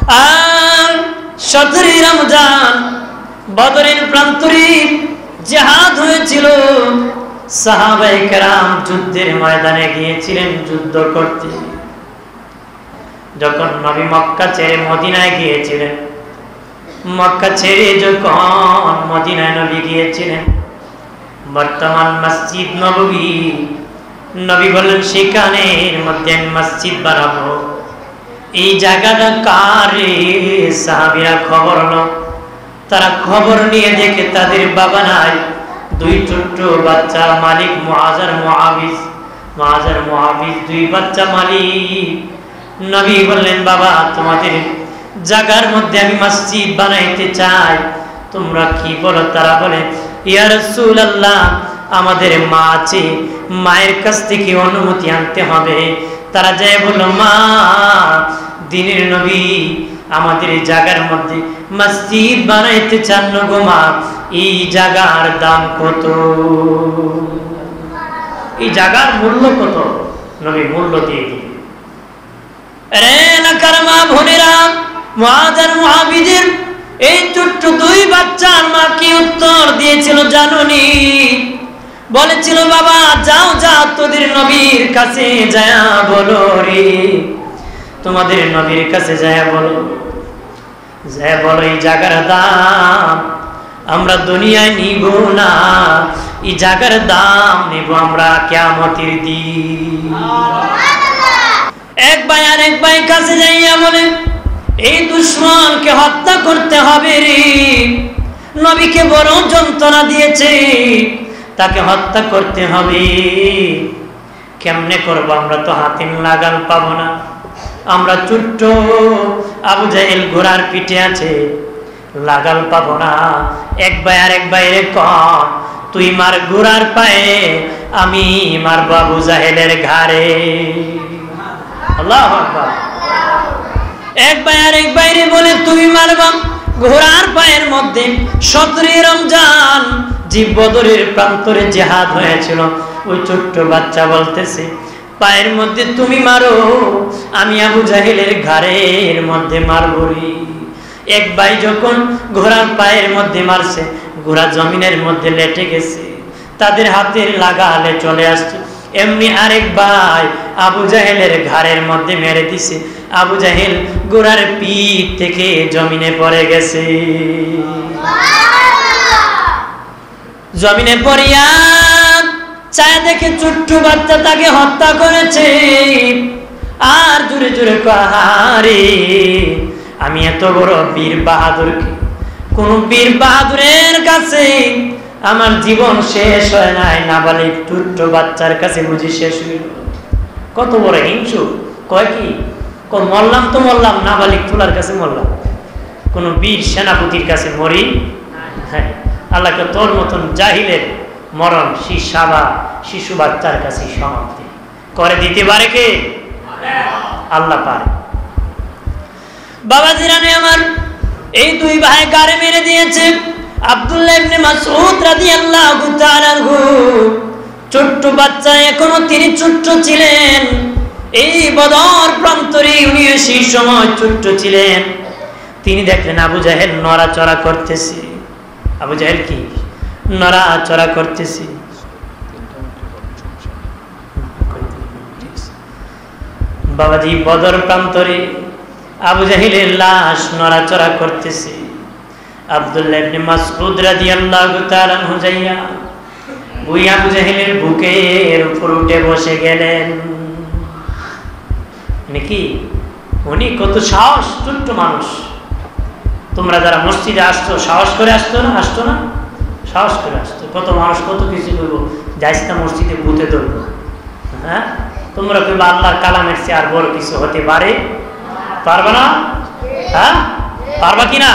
আর 17 রমজান বদরের প্রান্তরে জিহাদ হয়েছিল। সাহাবায়ে কেরাম যুদ্ধের ময়দানে গিয়েছিলেন যুদ্ধ করতে। যখন নবী মক্কা ছেড়ে মদিনায় গিয়েছিলেন, মক্কা ছেড়ে যখন মদিনায় নবী গিয়েছিলেন, বর্তমান মসজিদ নববী, নবী বললেন সেখানের মধ্যে মসজিদ বানাবো। এই জায়গাটা কার? সাহাবীরা খবর হলো, তারা খবর নিয়ে দেখে তাদের বাবা নাই, 2 ছোট্ট বাচ্চা, মালিক মুআজ আর মুআবিজ 2 বাচ্চা মালিক। নবী বললেন বাবা তোমাদের জায়গার মধ্যে আমি মসজিদ বানাইতে চাই, তোমরা কি বলো? তারা বলে ইয়া রাসূলুল্লাহ আমাদের মা আছে, মায়ের কাছ থেকে অনুমতি আনতে হবে। তারা যায় বলল মা, দিনের নবী আমাদের এই জায়গার মধ্যে মসজিদ বানাইতে চান গো মা, এই জায়গার দাম কত? এই জায়গার মূল্য কত? নবী মূল্য দিয়ে দিলেন। রে এলাকার মা বোনেরা, মুআজ আর মুআবিজের এই ছোট্ট 2 বাচ্চার মা কি উত্তর দিয়েছিল জানোনি? বলেছিল বাবা যাও যাও তোদের নবীর কাছে যায়া বলো রে, তোমাদের নবীর কাছে যায়া বলো, যায়া বলো এই জায়গার দাম আমরা দুনিয়ায় নিব না, এই জায়গার দাম নিব আমরা কিয়ামতের দিন। এক ভাই আর এক ভাই কাছে যাইয়া বলে এই দুশমনকে হত্যা করতে হবে রে, নবীকে বড় যন্ত্রণা দিয়েছে, তাকে হত্যা করতে হবে। কেমনে করবো? আমরা তো হাতে লাগাল পাবো না, আমরা ছোট্ট, আবু জাহেল ঘোড়ার পিঠে আছে, লাগাল পাবো না। এক ভাই আর এক ভাইরে কর তুই মার ঘোড়ার পায়ে, আমি মারবো আবু জাহেলের ঘাড়ে। আল্লাহু আকবার। এক ভাই আর এক ভাইরে বলে তুমি মারবা ঘোড়ার পায়ের মধ্যে। 17 রমজান যে বদরের প্রান্তরে জিহাদ হয়েছিল, ওই ছোট্ট বাচ্চা বলতেছে পায়ের মধ্যে তুমি মারো, আমি আবু জাহেলের ঘাড়ের মধ্যে মারবো রে। এক ভাই যখন ঘোড়ার পায়ের মধ্যে মারছে, ঘোড়া জমিনের মধ্যে লেটে গেছে, তাদের হাতের লাগালে চলে আসছে। এমনি আরেক ভাই আবু জাহেলের ঘাড়ের মধ্যে মেরে দিছে, আবু জাহেল ঘোড়ার পিঠ থেকে জমিনে পড়ে গেছে। জমিনে পড়িয়া চায় দেখে ছোট্ট বাচ্চা তাকে হত্যা করেছে। আর জোরে জোরে কাহারে আমি এত বড় বীর বাহাদুর, কোন বীর বাহাদুরের কাছে আমার জীবন শেষ হয় নাই, নাবালিক ছোট্ট বাচ্চার কাছে বুঝি শেষ হইল। কত বড় হিংসু! কয় কি মরলাম তো মরলাম, নাবালিক তোলার কাছে মরলাম, কোন বীর সেনাপতির কাছে মরি। হ্যাঁ, আল্লাহকে তোর মতন জাহিলের মরণ শিশু বাচ্চার কাছে সমাপ্তি করে দিতে পারে কে? আল্লাহ পারে। বাবা জিরানে আমার এই 2 ভাই গারে মেরে দিয়েছে। আব্দুল্লাহ ইবনে মাসউদ রাদিয়াল্লাহু তাআলা আনহু ছোট্ট বাচ্চা, এখনো তিনি ছোট্ট ছিলেন। এই বদর প্রান্তরে উনি সেই সময় ছোট্ট ছিলেন। তিনি দেখলেন আবু জাহেল নড়াচড়া করতেছে। আবু জাহেল কি নড়াচড়া করতেছে? বাবাজি বদর প্রান্তরে আবু জাহেলের লাশ নড়াচড়া করতেছে। আব্দুল্লাহ ইবনে মাসউদ রাদিয়াল্লাহু তাআলা আনহু যাইয়া ওই আবু জাহেলের বুকের উপর উঠে বসে গেলেন। নাকি উনি কত সাহস, ছোট্ট মানুষ। তোমরা যারা মসজিদে আসতো সাহস করে আসতো না? আসতো না? সাহস করে আসতো। কত মানুষ কত কিছু করবো, যাইস না মসজিদে ভূতে ধরবো। হ্যাঁ, তোমরা কেউ আল্লাহর কালামের চেয়ে আর বড় কিছু হতে পারে? পারবা না? হ্যাঁ, পারবা কিনা?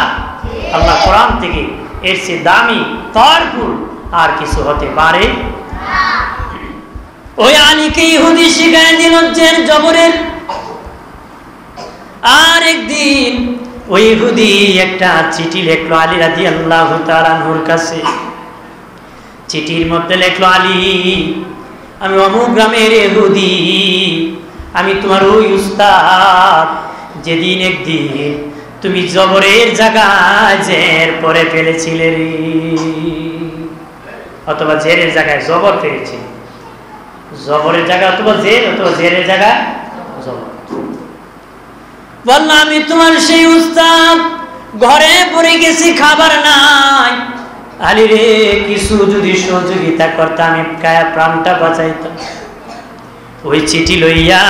আল্লাহ কোরআন থেকে এর চেয়ে দামি পাওয়ারফুল আর কিছু হতে পারে? ওই আলীকে ইহুদি শিখায় দিল জের জবরের। আর একদিন ওই ইহুদি একটা চিঠি লিখলো আলী রাদিয়াল্লাহু তাআলা আনহুর কাছে। চিঠির মধ্যে লিখলো, আলী আমি অমুক গ্রামের ইহুদি, আমি তোমার ওই উস্তাদ। যেদিন একদিন তুমি জবরের জায়গায় জের পরে ফেলেছিলে রে, অথবা জেরের জায়গায় জবর ফেলেছি, জবরের জায়গায় অথবা জেরের জায়গায় জবর। বললাম আমি তোমার সেই উস্তাদ, ঘরে পড়ে গেছি, খাবার নাই। আলী রে, কিছু যদি সহযোগিতা করতাম, আমি কায়া প্রাণটা বাঁচাইতাম। ওই চিঠি লইয়া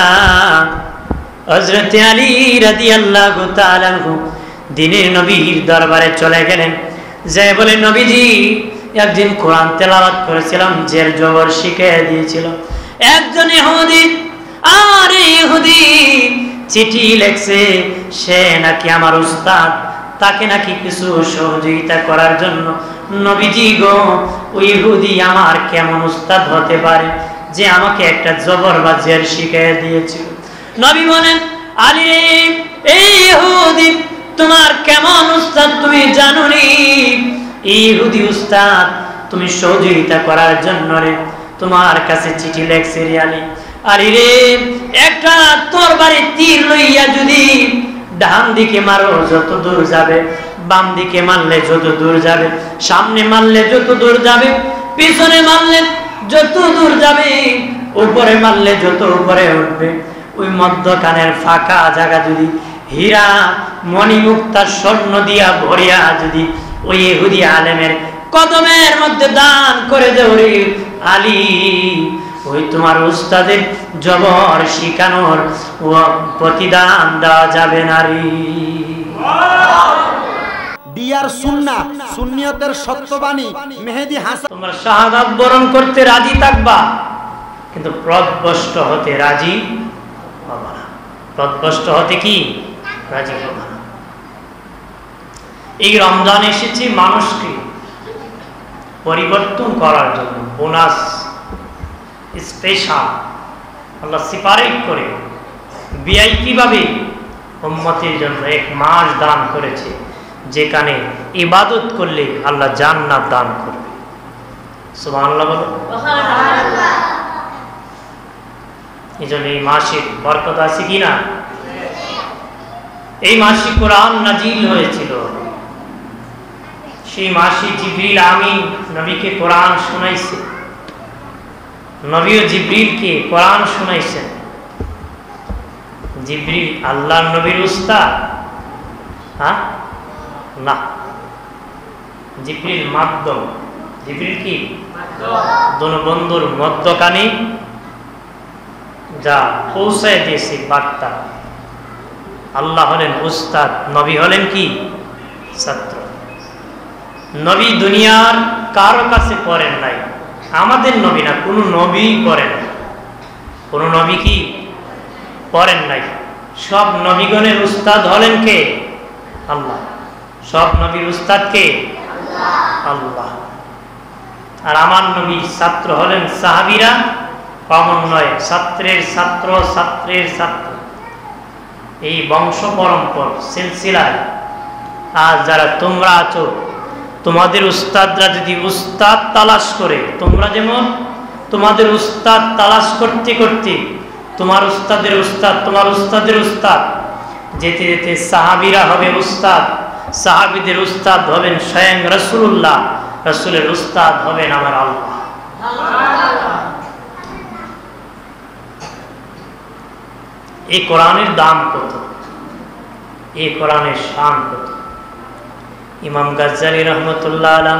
হযরত আলী রাদিয়াল্লাহু তাআলা আনহু দিনের নবীর দরবারে চলে গেলেন। যে বলে, নবীজি, একদিন কোরআন তেলাওয়াত করেছিলাম, জের জবর শিখিয়ে দিয়েছিল একজন ইহুদি। আর ইহুদি চিঠি লেখছে, সে নাকি আমার উস্তাদ, তাকে নাকি কিছু সহযোগিতা করার জন্য। নবীজি গো, ওই ইহুদি আমার কেমন উস্তাদ হতে পারে যে আমাকে একটা জবর বা জের শিখিয়ে দিয়েছিল? নবী বলেন, আলী এই ইহুদি তোমার কেমন উস্তাদ তুমি জানো নি? ইহুদি উস্তাদ তুমি সহযোগিতা করার জন্য রে তোমার কাছে চিঠি লেখছে রে আলী। আলী রে, একটা তরবারি তীর লইয়া যদি ডান দিকে মারো যত দূর যাবে, বাম দিকে মারলে যত দূর যাবে, সামনে মারলে যত দূর যাবে, পিছনে মারলে যত দূর যাবে, উপরে মারলে যত উপরে উঠবে, ওই মধ্যখানের ফাঁকা জায়গা যদি হীরা মণিমুক্তা স্বর্ণ দিয়া ভরিয়া যদি ওই ইহুদি আলেমের কদমের মধ্যে দান করে দেও রে আলী, ওই তোমার উস্তাদের জবর শিখানোর প্রতিদান দেওয়া যাবে না রে। ডিয়ার সুন্নাহ, সুন্নিয়তের সত্যবাণী মেহেদী হাসান। তোমরা শাহাদাত বরণ করতে রাজি থাকবা, কিন্তু পথভ্রষ্ট হতে রাজি হবে না। পথভ্রষ্ট হতে কি রাজি হবে না। এই রমজান এসেছে মানুষকে পরিবর্তন করার জন্য, বোনাস স্পেশাল আল্লাহ সিপারেট করে ভিআইপি ভাবে উম্মতের জন্য এক মাস দান করেছে, যেখানে ইবাদত করলে আল্লাহ জান্নাত দান করবে। সুবহানাল্লাহ বলো। এই জন্য এই মাসে বরকত আছে কিনা? এই মাসে কোরআন নাজিল হয়েছিল, সেই মাসে জিবরিল আমিন নবীকে কোরআন শোনাইছে, নবীও জিবরিলকে কোরআন শোনাইছেন। জিবরিল আল্লাহর নবীর উস্তাদ? হ্যাঁ, না, জিবরিল মাধ্যম। জিবরিল কি? দোনো বন্ধুর মধ্যখানে যা পৌঁছায় দিয়েছে বার্তা। আল্লাহ হলেন উস্তাদ, নবী হলেন কি? ছাত্র। নবী দুনিয়ার কারো কাছে পড়েন নাই, আমাদের নবী না, কোনো নবী পড়েন না, কোনো নবী কি পড়েন নাই। সব নবীগণের উস্তাদ হলেন কে? আল্লাহ। সব নবীর উস্তাদ কে? আল্লাহ। আর আমার নবীর ছাত্র হলেন সাহাবীরা, কমন নয়, ছাত্রের ছাত্র, ছাত্রের ছাত্র, এই বংশ পরম্পর সিলসিলায়। আর যারা তোমরা আছো, তোমাদের উস্তাদরা যদি উস্তাদ তালাশ করে, তোমরা যেমন তোমাদের উস্তাদ তালাশ করতে করতে তোমার উস্তাদের উস্তাদ, তোমার উস্তাদের উস্তাদ, যেতে যেতে সাহাবীরা হবে উস্তাদ, সাহাবীদের উস্তাদ হবেন স্বয়ং রাসূলুল্লাহ, রাসূলের উস্তাদ হবেন আমার আল্লাহ। এই কোরআনের দাম কত, এই কোরআনের শান কত। ইমাম গাজ্জালী রহমতুল্লাহ আলাইহ,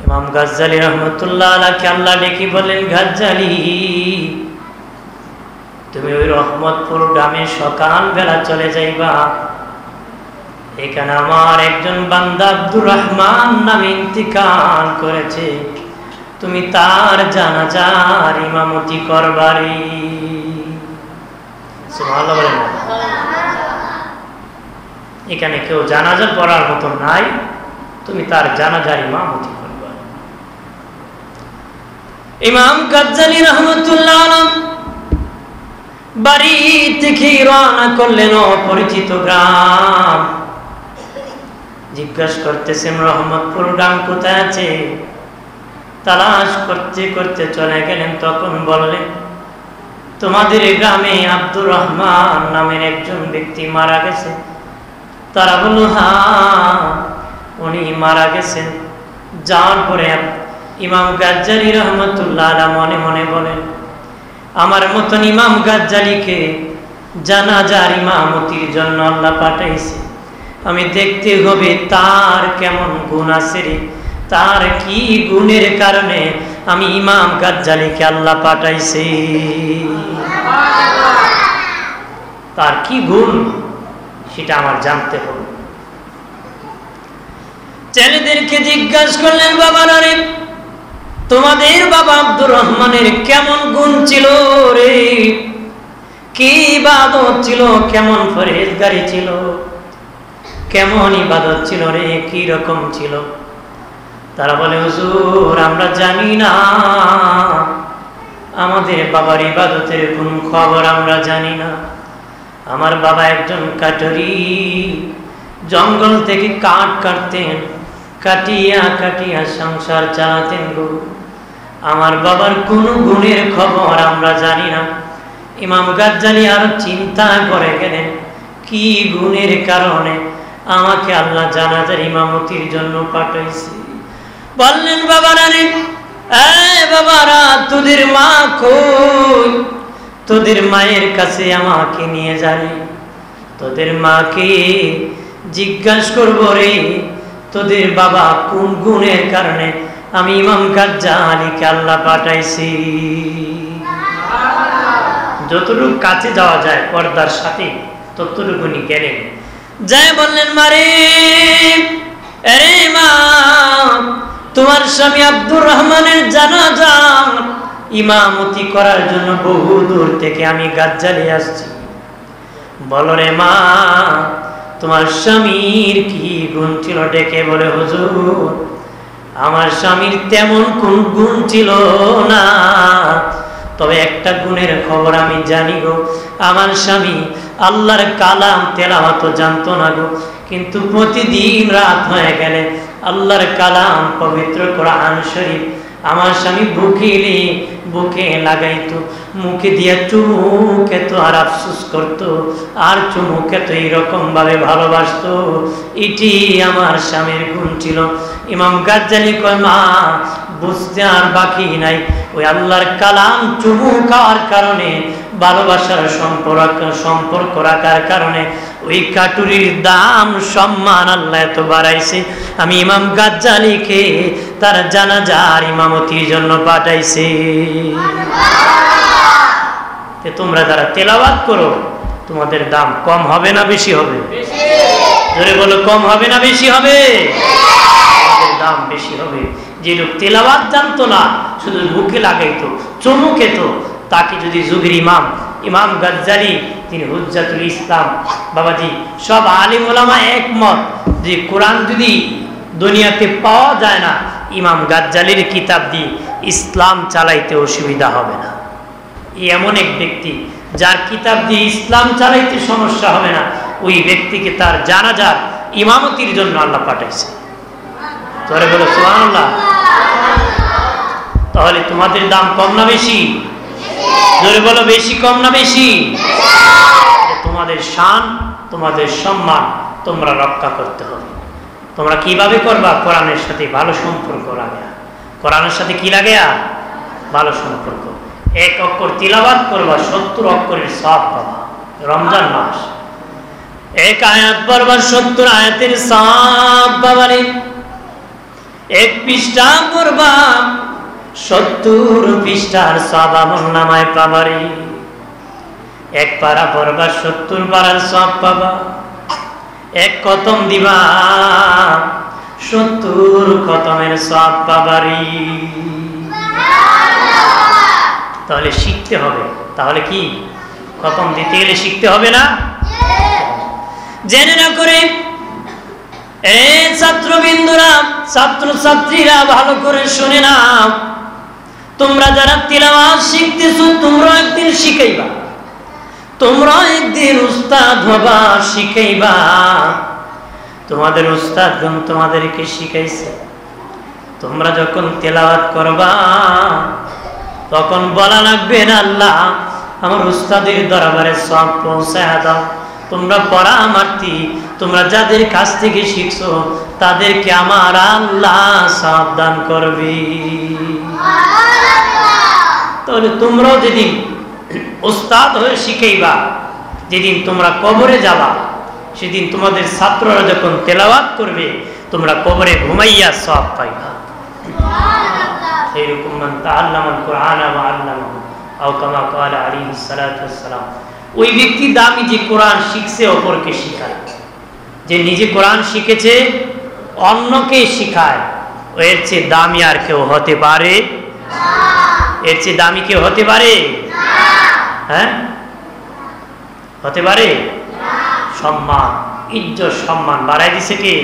ইমাম গাজ্জালী রহমতুল্লাহ আলাইহকে আল্লাহ ডেকে বলেন, গাজ্জালী তুমি ওই রহমতপুর গ্রামে সকাল বেলা চলে যাইবা, এখানে আমার একজন বান্দা আব্দুর রহমান নামে ইন্তিকাল করেছে, তুমি তার জানাজার ইমামতি করবারি। সুবহানাল্লাহ বলেন। এখানে কেউ জানাজা পড়ার মতো নাই, তুমি তার জানাজার ইমামতি করবা। ইমাম গাজ্জালী রাহমাতুল্লাহ আলাইহি বাড়ি থেকে রওনা করলেন অপরিচিত গ্রাম। জিজ্ঞাসা করতেছেন রহমতপুর গ্রাম কোথায় আছে? তালাশ করতে করতে চলে গেলেন। তখন বললেন, তোমাদের গ্রামে আব্দুর রহমান নামের একজন ব্যক্তি মারা গেছে। তারা বলল, হ্যাঁ উনি মারা গেছেন। যাওয়ার পরে ইমাম গাজ্জালী রহমতুল্লাহ আলাইহি মনে মনে বলেন, আমার মতন ইমাম গাজ্জালীকে জানাজার ইমামতির জন্য আল্লাহ পাঠাইছে, আমি দেখতে হবে তার কেমন গুণ আছে রে, তার কি গুণের কারণে আমি ইমাম গাজ্জালীকে আল্লাহ পাঠাইছে, তার কি গুণ সেটা আমার জানতে হবে। ছেলেদেরকে জিজ্ঞাসা করলেন, বাবারা রে, তোমাদের বাবা আব্দুর রহমানের কেমন গুণ ছিল রে, কি ইবাদত ছিল, কেমন পরহেজগারি ছিল, কেমন ইবাদত ছিল রে, কি রকম ছিল? তারা বলে, হুজুর আমরা জানি না, আমাদের বাবার ইবাদতের কোন খবর আমরা জানি না। আমার বাবা একজন কাঠুরি, জঙ্গল থেকে কাঠ কাটতেন, কাটিয়া কাটিয়া সংসার চালাতেন গো। আমার বাবার কোন গুণের খবর আমরা জানি না। ইমাম গাজ্জালী আরো চিন্তা করে গেলেন, কি গুণের কারণে আমাকে আল্লাহ জানাজার ইমামতির জন্য পাঠাইছে। বললেন, বাবারা রে, বাবারা, তোদের মা কই? তোদের মায়ের কাছে আমাকে নিয়ে যাবে, তোদের মাকে জিজ্ঞাসা করবো রে, তোদের বাবা কোন গুণের কারণে আমি ইমাম গাজ্জালীকে আল্লাহ পাঠাইছি। যতটুকু কাছে যাওয়া যায় পর্দার সাথে ততটুকুনি গেলেন, যাই বললেন, মারে আরে মা, তোমার স্বামী আব্দুর রহমানের জানাজা ইমামতি করার জন্য বহু দূর থেকে আমি গাজ্জালী আসছি, বলো রে মা তোমার স্বামীর কি গুণ ছিল? ডেকে বলে, হুজুর আমার স্বামীর তেমন কোন গুণ ছিল না, তবে একটা গুণের খবর আমি জানি গো, আমার স্বামী আল্লাহর কালাম তেলাওয়াত জানতো না গো, কিন্তু প্রতিদিন রাত হয়ে গেলে আল্লাহর কালাম পবিত্র কোরআন শরীফ আমার স্বামী বুকে লাগাইতো, মুখে দিয়া চুমু খেত আর আফসোস করতো, আর চুমু খেত এইরকম ভাবে ভালোবাসতো, এটি আমার স্বামীর গুণ ছিল। ইমাম গাজ্জালী কয়, মা বুঝতে আর বাকি নাই, ওই আল্লাহর কালাম চুমু খাওয়ার কারণে, ভালোবাসার সম্পর্ক রাখার কারণে ওই কাটুরির দাম সম্মান আল্লাহ এত বাড়াইছে, আমি ইমাম গাজ্জালীকে তার জানাজার ইমামতির জন্য পাঠাইছে। তোমরা যারা তেলাওয়াত করো তোমাদের দাম কম হবে না বেশি হবে? জোরে বলো, কম হবে না বেশি হবে? দাম বেশি হবে। যে লোক তেলাওয়াত জানতো না, শুধু মুখে লাগাইতো, চুমু খেত, তাকে যদি যুগের ইমাম গাজ্জালী, তিনি হুজ্জাতুল ইসলাম, বাবাজি সব আলিম ওলামা একমত যে কোরআন যদি দুনিয়াতে পাওয়া যায় না, ইমাম গাজ্জালীর কিতাব দিয়ে ইসলাম চালাইতে অসুবিধা হবে না। এমন এক ব্যক্তি যার কিতাব দিয়ে ইসলাম চালাইতে সমস্যা হবে না, ওই ব্যক্তিকে তার জানাজার ইমামতির জন্য আল্লাহ পাঠাইছে। তোরে বলো সুবহানাল্লাহ। তাহলে তোমাদের দাম কম না বেশি? জোরে বলো, বেশি কম না বেশি? তোমাদের শান, তোমাদের সম্মান তোমরা রক্ষা করতে হবে। তোমরা কিভাবে করবা? কোরআনের সাথে ভালো সম্পর্ক লাগে। কোরআনের সাথে কি লাগে? ভালো সম্পর্ক। এক অক্ষর তিলাওয়াত করবা, 70 অক্ষরের সওয়াব পাবা। রমজান মাস এক আয়াত পড়বা, 70 আয়াতের সওয়াব পাবা। এক পৃষ্ঠা পড়বা, 70 পৃষ্ঠার সওয়াব আমলনামায় পাবা। এক পারা পড়বা, 70 পারার সওয়াব পাবা। এক কতম দিবা, 70 কতমের সওয়াব পাবা। তাহলে শিখতে হবে। তাহলে কি খতম দিতে গেলে শিখতে হবে না? জেনে না করে ছাত্রবিন্দুরা, ছাত্রছাত্রীরা ভালো করে শুনে নাও। তোমরা যারা তিলাওয়াত শিখতেছো, তোমরা একদিন শিখাইবা, তোমরা একদিন উস্তাদ হবা, শিখাইবা। তোমাদের উস্তাদগণ তোমাদেরকে শিখাইছে। তোমরা যখন তেলাওয়াত করবা তখন বলা লাগবে না, আল্লাহ আমার উস্তাদের দরবারে সব পৌঁছায় দাও। তোমরা পরামার্থী, তোমরা যাদের কাছ থেকে শিখছো তাদেরকে আমার আল্লাহ সাবধান করবে। তাহলে তোমরাও যেদিন উস্তাদ হয়ে শিখাইবা, যেদিন তোমরা কবরে যাবা, সেদিন তোমাদের ছাত্ররা যখন তেলাওয়াত করবে তোমরা কবরে ঘুমাইয়া সওয়াব পাইবা। এইরকম মান তাআল্লামাল কুরআন ওয়া আল্লামাহু আও কামা ক্বালা আলাইহিস সালাতু ওয়াস সালাম। ওই ব্যক্তি দামি যে কোরআন শিখছে অপরকে শিখায়, যে নিজে কোরআন শিখেছে অন্যকে শিখায়, এর চেয়ে দামি আর কেউ হতে পারে? এর চেয়ে দামি কেউ হতে পারে? হ্যাঁ, হতে পারে? সম্মান, ইজ্জত, সম্মান বাড়াই দিছে কে?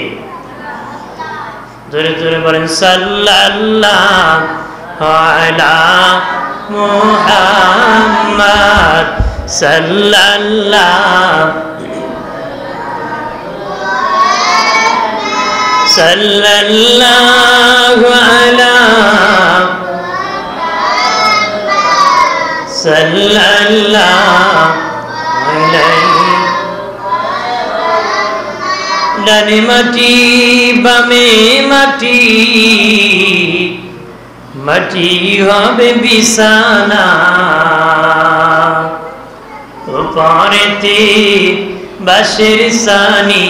জোরে জোরে বলেন সাল্লাল্লাহু আলা মুহাম্মাদ সাল্লাল্লাহু আলা সাল্লাল্লাহু আলাইহি। ডানে মাটি বামে মাটি, মাটি হবে বিছানা, উপরেতে বাঁশের ছানি,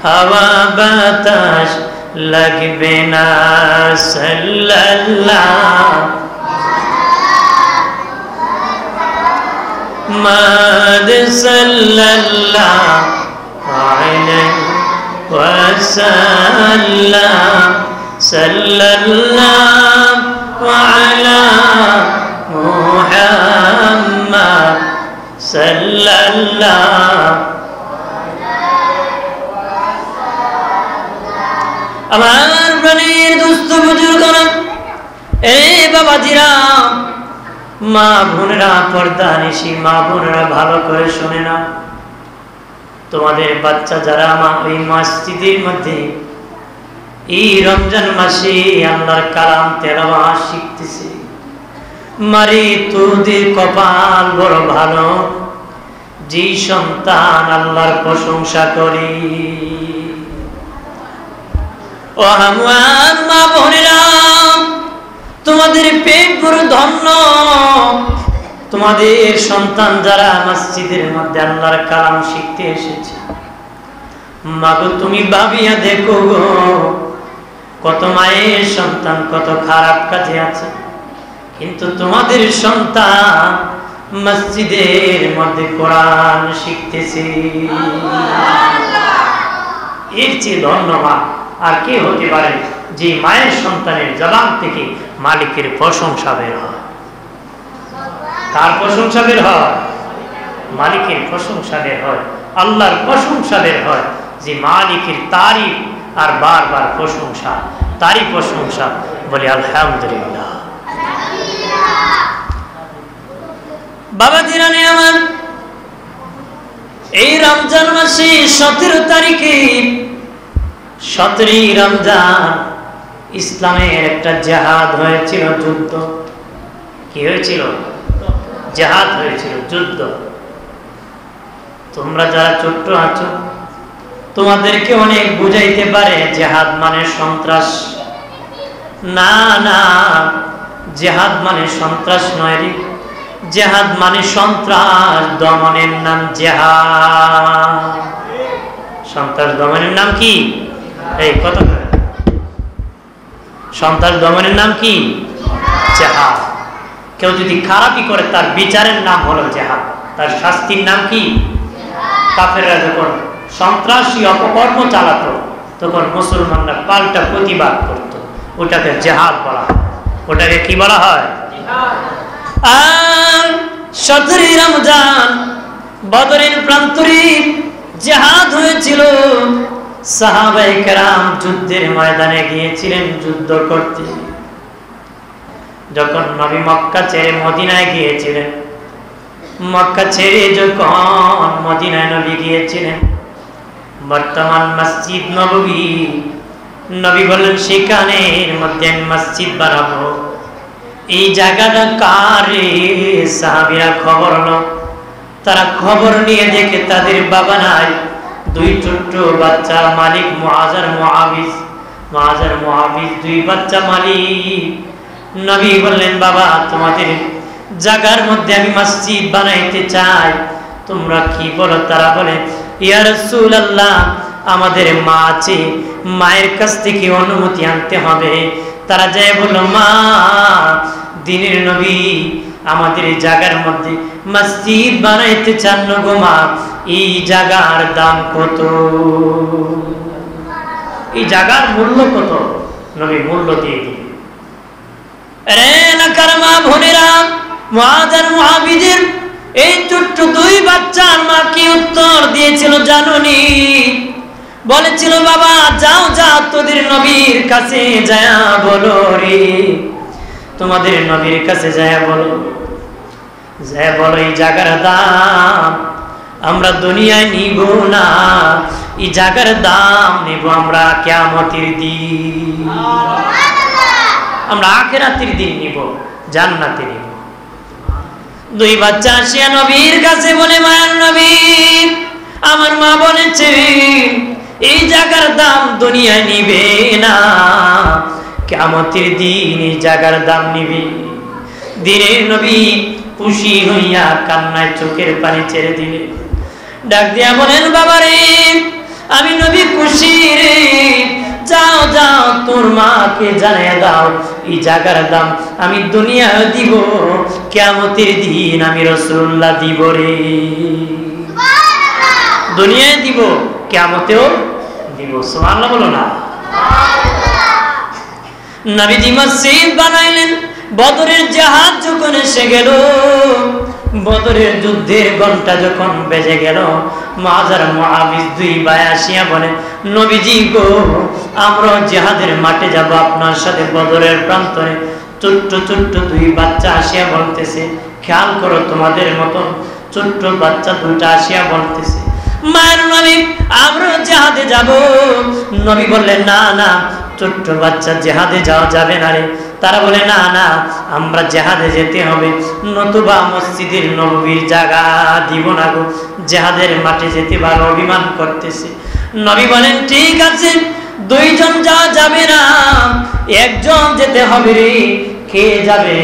হাওয়া বাতাস লাগবে না। সাল্লাল্লাহু মাদ সাল্লাল্লাহু আলাইহি ওয়াসাল্লাম। সাল্লাল্লাহু আলা মুহাম্মাদ সাল্লাল্লাহু। আমার প্রাণের দুস্থ বুজুর্গরা, এই বাবাজিরা, মা বোনেরা, পর্দা নিশি মা বোনেরা ভালো করে শোনে না। তোমাদের বাচ্চা যারা আমার ওই মসজিদের মধ্যে এই রমজান মাসে আল্লাহর কালাম তেলাওয়াত শিখতেছে, মারে তোদের কপাল বড় ভালো, যে সন্তান আল্লাহর প্রশংসা করে। ও আমার মা বোনেরা, তোমাদের পেট বড় ধন্য। তোমাদের সন্তান যারা মসজিদের মধ্যে আল্লাহর কালাম শিখতে এসেছে, মাগো তুমি ভাবিয়া দেখো গো, কত মায়ের সন্তান কত খারাপ কাজে আছে, কিন্তু তোমাদের সন্তান মসজিদের মধ্যে কোরআন শিখতেছে। এর চেয়ে ধন্যবাদ আর কে হতে পারে যে মায়ের সন্তানের জবান থেকে মালিকের প্রশংসা বের হয়। কার প্রশংসা বের হয়? মালিকের প্রশংসা বের হয়, আল্লাহর প্রশংসা বের হয়, যে মালিকের তারিফ আর বারবার প্রশংসা, তারই প্রশংসা বলে আলহামদুলিল্লাহ। বাবা জিরানি আমার, এই রমজান মাসে 17 তারিখে 17ই রমজান ইসলামের একটা জিহাদ হয়েছিল, যুদ্ধ। কি হয়েছিল? জিহাদ হয়েছিল, যুদ্ধ। তোমরা যারা ছোট্ট আছো তোমাদেরকে অনেক বুঝাইতে পারে জিহাদ মানে সন্ত্রাস। না না, জিহাদ মানে সন্ত্রাস নয় রে, জিহাদ মানে সন্ত্রাস দমনের নাম জিহাদ। সন্ত্রাস দমনের নাম কি? এই কথা, সন্ত্রাস দমনের নাম কি? জিহাদ। কেউ যদি খারাপই করে তার বিচারের নাম হলো জিহাদ, তার শাস্তির নাম কি? কাফেররা যখন সন্ত্রাসী অপকর্ম চালাতো তখন মুসলমানরা পাল্টা প্রতিবাদ করত, ওটাকে জিহাদ বলা হয়। ওটাকে কি বলা হয়? আর 17ই রমজান বদরের প্রান্তরে জিহাদ হয়েছিল। সাহাবায়ে কেরাম যুদ্ধের ময়দানে গিয়েছিলেন যুদ্ধ করতে। যখন নবী মক্কা ছেড়ে মদিনায় গিয়েছিলেন, মক্কা ছেড়ে যখন মদিনায় নবী গিয়েছিলেন, বর্তমান মসজিদ নববী, নবী বললেন সেখানের মধ্যে মসজিদ বানাবো। এই জায়গাটা কারে? সাহাবীরা খবর নাও। তারা খবর নিয়ে দেখে তাদের বাবা নাই, দুই ছোট্ট বাচ্চা, মালিক মুআজ আর মুআবিজ। মুআজ আর মুআবিজ দুই বাচ্চা মালিক। নবী বললেন, বাবা তোমাদের জায়গার মধ্যে আমি মসজিদ বানাইতে চাই, তোমরা কি বলো? তারা বলে, ইয়া রাসূলুল্লাহ, আমাদের মা আছে, মায়ের কাছ থেকে অনুমতি আনতে হবে। তারা যায় বলল, মা, দিনের নবী আমাদের এই জায়গার মধ্যে মসজিদ বানাইতে চান গো মা, এই জায়গার দাম কত? এই জায়গার মূল্য কত? নবী মূল্য দিয়ে দিলেন। রে এলাকার মা বোনেরা, মুআজ আর মুআবিজের এই ছোট্ট দুই বাচ্চার মা কি উত্তর দিয়েছিল জানোনি? বলেছিল, বাবা যাও যাও, তোদের নবীর কাছে যায় বলো রে, তোমাদের নবীর কাছে যায় বলো, যায় বলো এই জায়গার দাম আমরা দুনিয়ায় নিব না, এই জায়গার দাম নেব আমরা কিয়ামতের দিন, আমরা আখিরাতের দিন নিব, জান্নাতে নিব। দুই বাচ্চা আসিয়া নবীর কাছে বলে, মায়ার নবী, আমার মা বলেছে এই জায়গার দাম দুনিয়ায় নিবে না, কিয়ামতের দিন এই জায়গার দাম নিবে। দিনের নবী খুশি হইয়া কান্নায় চোখের পানি ছেড়ে দিলে, ডাক দিয়া বলেন, বাবা রে, আমি নবী খুশি রে, যাও যাও তোর মাকে জানিয়ে দাও এই জায়গার দাম আমি দুনিয়ায় দিব, কিয়ামতের দিন আমি রাসূলুল্লাহ দিব রে, দুনিয়ায় দিব, কিয়ামতেও দিব। সুবহানাল্লাহ বলো না। নবীজি মসজিদ বানাইলেন। বদরের জিহাদ যখন এসে গেল, বদরের যুদ্ধের ঘন্টা যখন বেজে গেল, মুআজ আর মুআবিজ দুই ভাই আসিয়া বলে, নবীজি গো, আমরা জিহাদের মাঠে যাব আপনার সাথে বদরের প্রান্তরে। ছোট্ট ছোট্ট দুই বাচ্চা আসিয়া বলতেছে, খেয়াল করো, তোমাদের মতন ছোট্ট বাচ্চা দুটা আসিয়া বলতেছে, মায়ের নবী আমরা জিহাদে যাব। নবী বললেন, না না, ছোট্ট বাচ্চা জিহাদে যাওয়া যাবে না রে। তারা বলে, না না, আমরা জিহাদে যেতে হবে, নতুবা মসজিদের নববীর জায়গা দিব না গো, জিহাদের মাঠে যেতে পারো, অভিমান করতেছে। নবী বলেন, ঠিক আছে, দুইজন যাওয়া যাবে না, একজন যেতে হবে রে। কে যাবে?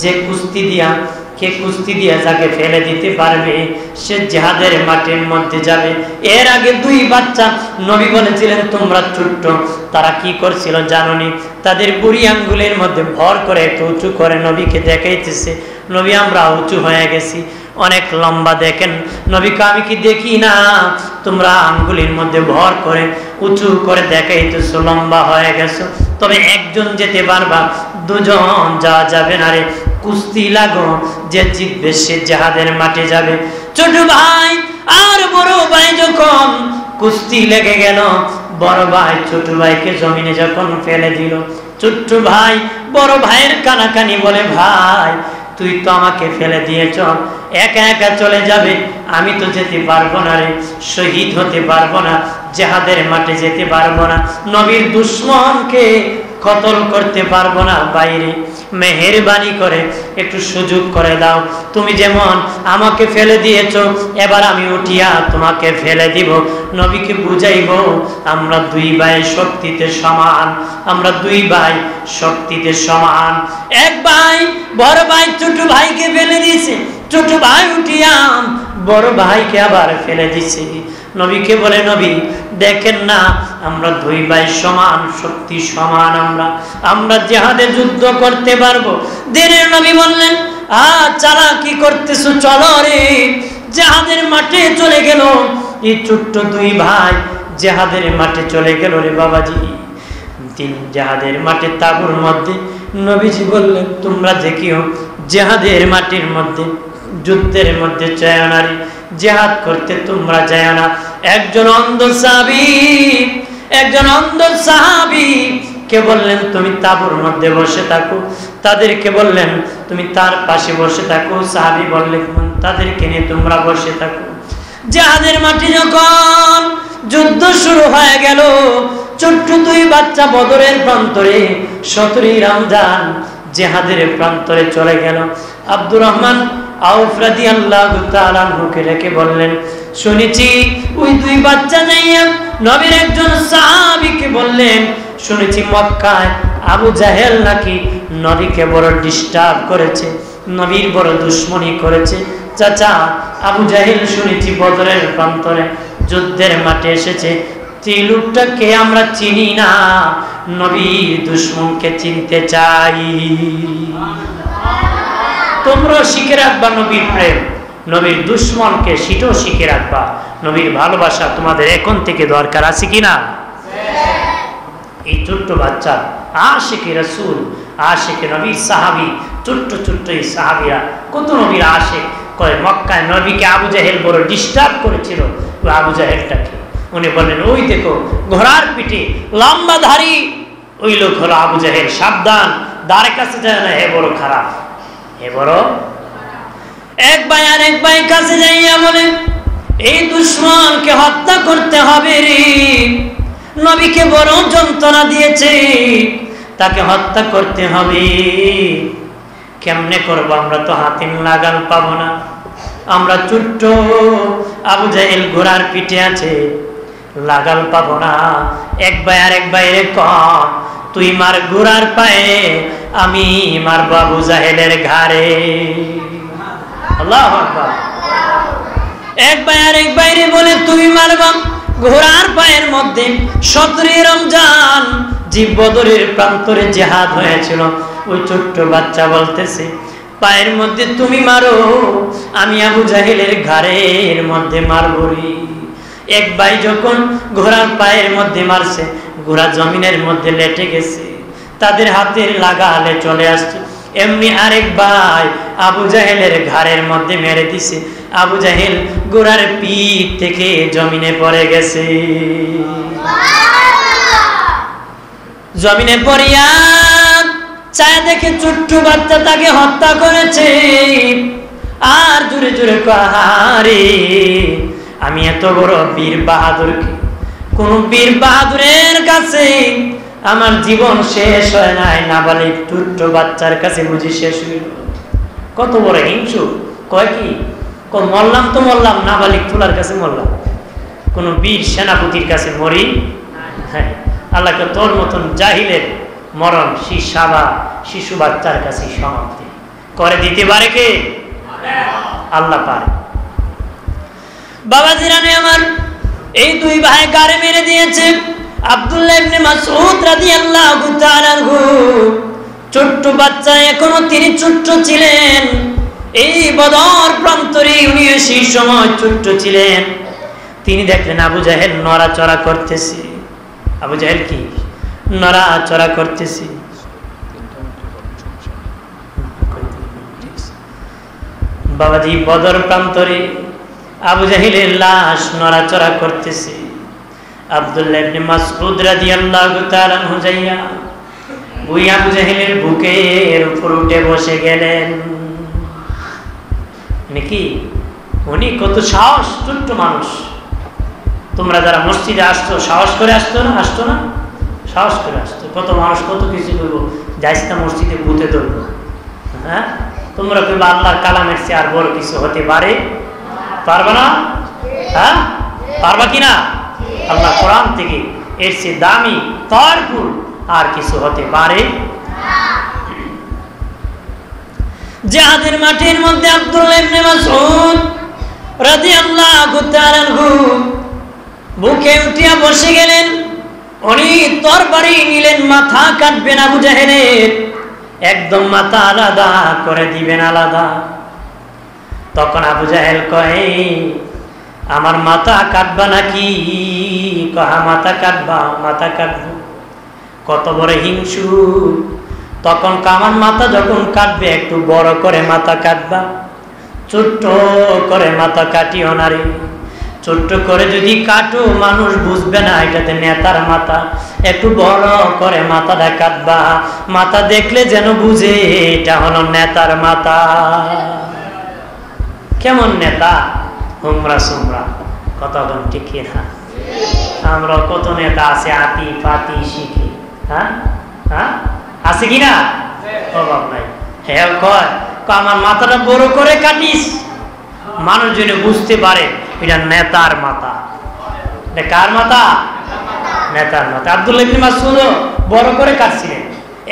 যে কুস্তি দিয়া যাকে ফেলে দিতে পারবে সে জিহাদের মাঠের মধ্যে যাবে। এর আগে দুই বাচ্চা, নবী বলেছিলেন তোমরা ছোট্ট, তারা কি করছিল জানোনি? তাদের বুড়ি আঙ্গুলের মধ্যে ভর করে একটু উঁচু করে নবীকে দেখাইতেছে, নবী আমরা উঁচু হয়ে গেছি, অনেক লম্বা। দেখেন নবীকে আমি কি দেখি না? তোমরা আঙ্গুলের মধ্যে ভর করে উঁচু করে দেখাইতেছো, লম্বা হয়ে গেছো, তবে একজন যেতে পারবা, দুজন যাওয়া যাবে না রে। কুস্তি লাগো, যে জিতবে সে জিহাদের মাঠে যাবে। ছোট ভাই আর বড় ভাই যখন কুস্তি লেগে গেল, বড় ভাই ছোট ভাইকে জমিনে যখন ফেলে দিল, ছোট ভাই বড় ভাইয়ের কানাকানি বলে, ভাই তুই তো আমাকে ফেলে দিয়েছ, একা একা চলে যাবে, আমি তো যেতে পারবো না রে, শহীদ হতে পারবো না, জিহাদের মাঠে যেতে পারবো না, নবীর দুশমনকে কতল করতে পারবো না, বাইরে মেহেরবানি করে একটু সুযোগ করে দাও, তুমি যেমন আমাকে ফেলে দিয়েছো, এবার আমি উঠিয়া তোমাকে ফেলে দিব। নবীকে বুঝাইব, আমরা দুই ভাই শক্তিতে সমান, আমরা দুই ভাই শক্তিতে সমান। এক ভাই বড় ভাই ছোট ভাইকে ফেলে দিয়েছে, ছোট ভাই উঠিয়া বড় ভাইকে আবার ফেলে দিছে। নবীকে বলে, নবী দেখেন না, আমরা দুই ভাই সমান, শক্তি সমান, আমরা জিহাদে যুদ্ধ করতে পারবো। দিনের নবী বললেন, চালা কি করতেছো, চলো রে। জিহাদের মাঠে চলে গেল, এই ছোট্ট দুই ভাই জিহাদের মাঠে চলে গেল রে বাবাজি। জিহাদের মাঠে তাঁবুর মধ্যে নবীজি বললেন, তোমরা দেখিও জিহাদের মাটির মধ্যে, যুদ্ধের মধ্যে যায় না রে, জিহাদ করতে তোমরা যায় না। একজন অন্ধ সাহাবী কে বললেন, তুমি তাঁবুর মধ্যে বসে থাকো। তাদেরকে বললেন, তুমি তার পাশে বসে থাকো। সাহাবী বললেন, তাদেরকে নিয়ে তোমরা বসে থাকো। জিহাদের মাঠে যখন যুদ্ধ শুরু হয়ে গেল, ছোট্ট দুই বাচ্চা বদরের প্রান্তরে 17 রমজান জিহাদের প্রান্তরে চলে গেল। আব্দুর রহমান আউফ রাদিয়াল্লাহু তাআলা আনহুকে রেখে বললেন, শুনেছি ওই দুই বাচ্চা যাইয়া নবীর একজন সাহাবীকে বললেন, শুনেছি মক্কায় আবু জাহেল নাকি নবীকে বড় ডিস্টার্ব করেছে, নবীর বড় দুশমনী করেছে। চাচা, আবু জাহেল শুনেছি বদরের প্রান্তরে যুদ্ধের মাঠে এসেছে। এই লোকটাকে আমরা চিনি না, নবীর দুশমনকে চিনতে চাই। তোমরা শিখে রাখবা নবীর প্রেম, নবীর দুশমনকে সেটাও শিখে রাখবা। নবীর ভালোবাসা তোমাদের এখন থেকে দরকার আছে কিনা? এই ছোট্ট বাচ্চা আশিকে রাসূল, আশিকে নবীর সাহাবী, ছোট্ট ছোট্ট এই সাহাবীরা কত নবীর আশিক। কয় মক্কায় নবীকে আবু জাহেল বড় ডিস্টার্ব করেছিল। ওই আবু জাহেলটাকে উনি বললেন, ওই দেখো ঘোড়ার পিঠে লম্বা ধারী ওই লোক হলো আবু জাহেল, সাবধান, দ্বারের কাছে যায় না, হে বড় খারাপ, হে বড়। এক ভাই আর এক ভাই কাছে যাইয়া বলে, এই দুশমনকে হত্যা করতে হবে রে, নবীকে বড় যন্ত্রণা দিয়েছে, তাকে হত্যা করতে হবে। কেমনে করবো? আমরা তো হাতে লাগাল পাবো না, আমরা ছোট্ট, আবু জাহেল ঘোড়ার পিঠে আছে, লাগাল পাবো না। এক ভাই আর এক ভাইরে কম, তুই মার ঘোড়ার পায়ে, আমি মারবো আবু জাহেলের ঘাড়ে। আল্লাহু আকবার। এক ভাই আর এক ভাইরে বলে, তুমি মারবা ঘোড়ার পায়ের মধ্যে। 17 রমজান যে বদরের প্রান্তরে জিহাদ হয়েছিল, ওই ছোট্ট বাচ্চা বলতেছে, পায়ের মধ্যে তুমি মারো, আমি আবু জাহেলের ঘাড়ের মধ্যে মারবো রে। এক ভাই যখন ঘোড়ার পায়ের মধ্যে মারছে, ঘোড়া জমিনের মধ্যে লেটে গেছে, তাদের হাতের লাগালে চলে আসছে। এমনি আরেক ভাই আবু জাহেলের ঘাড়ের মধ্যে মেরে দিছে, আবু জাহেল ঘোড়ার পিঠ থেকে জমিনে পড়ে গেছে। জমিনে পড়িয়া চায় দেখে ছোট্ট বাচ্চা তাকে হত্যা করেছে। আর জোরে জোরে কাহারে, আমি এত বড় বীর বাহাদুরকে, কোন বীর বাহাদুরের কাছে আমার জীবন শেষ হয় নাই, নাবালিক ছোট্ট বাচ্চার কাছে বুঝি শেষ হইল। কত বড় হিংসু। কয় কি, মরলাম তো মরলাম, নাবালিক তোলার কাছে মরলাম, কোন বীর সেনাপতির কাছে মরি। হ্যাঁ, আল্লাহকে তোর মতন জাহিলের মরণ শিশু বাচ্চার কাছে সমাপ্তি করে দিতে পারে কে? আল্লাহ পারে। বাবা জিরানে আমার, এই দুই ভাই কারে মেরে দিয়েছে? আব্দুল্লাহ ইবনে মাসউদ রাদিয়াল্লাহু তাআলা আনহু, ছোট্ট বাচ্চা, এখনো তিনি ছোট্ট ছিলেন। এই বদর প্রান্তরে উনি সেই সময় ছোট্ট ছিলেন। তিনি দেখলেন আবু জাহেল নড়াচড়া করতেছে। আবু জাহেল কি নড়াচড়া করতেছে? বাবাজি, বদর প্রান্তরে আবু জাহেলের লাশ নড়াচড়া করতেছে। আব্দুল্লাহ ইবনে মাসউদ রাদিয়াল্লাহু তাআলা আনহু যাইয়া ওই আবু জাহেলের বুকের উপর উঠে বসে গেলেন। নাকি উনি কত সাহস, ছোট্ট মানুষ। তোমরা যারা মসজিদে আসতো, সাহস করে আসতো না? আসতো না? সাহস করে আসতো। কত মানুষ কত কিছু করবো, যাইস না মসজিদে ভূতে ধরবো। হ্যাঁ, তোমরা কেউ আল্লাহর কালামের চেয়ে আর বড় কিছু হতে পারে? পারবে না? হ্যাঁ, পারবা কিনা? আল্লাহ কোরআন থেকে এর চেয়ে দামি পাওয়ারফুল আর কিছু হতে পারে? জিহাদের মাঠের মধ্যে আব্দুল্লাহ ইবনে মাসউদ রাদিয়াল্লাহু তাআলা আনহু বুকে উঠিয়া বসে গেলেন। উনি তরবারি নিলেন, মাথা কাটবেন আবু জাহেলের, একদম মাথা আলাদা করে দিবেন, আলাদা। তখন আবু জাহেল কয়, আমার মাথা কাটবা নাকি? কহা মাথা কাটবা, মাথা কাটবো। কত বড় হিংসু। তখন আমার মাথা যখন কাটবে, একটু বড় করে মাথা কাটবা, ছোট্ট করে মাথা কাটিও না রে। ছোট্ট করে যদি কাটো, মানুষ বুঝবে না এটাতে নেতার মাথা। একটু বড় করে মাথাটা কাটবা, মাথা দেখলে যেন বুঝে এটা হলো নেতার মাথা। কেমন নেতা? হুমরা সুমরা। কথা বলেন ঠিক না? আমরা কত নেতা আছে, আতি পাতি শিখি। হ্যাঁ হ্যাঁ, আছে কিনা? অভাব নাই। হ্যাঁ কয় আমার মাথাটা বড় করে কাটিস, মানুষ যেন বুঝতে পারে এটা নেতার মাথা। এটা কার মাথা? নেতার মাথা। আব্দুল্লাহ ইবনে মাসউদ বড় করে কাটছিলেন,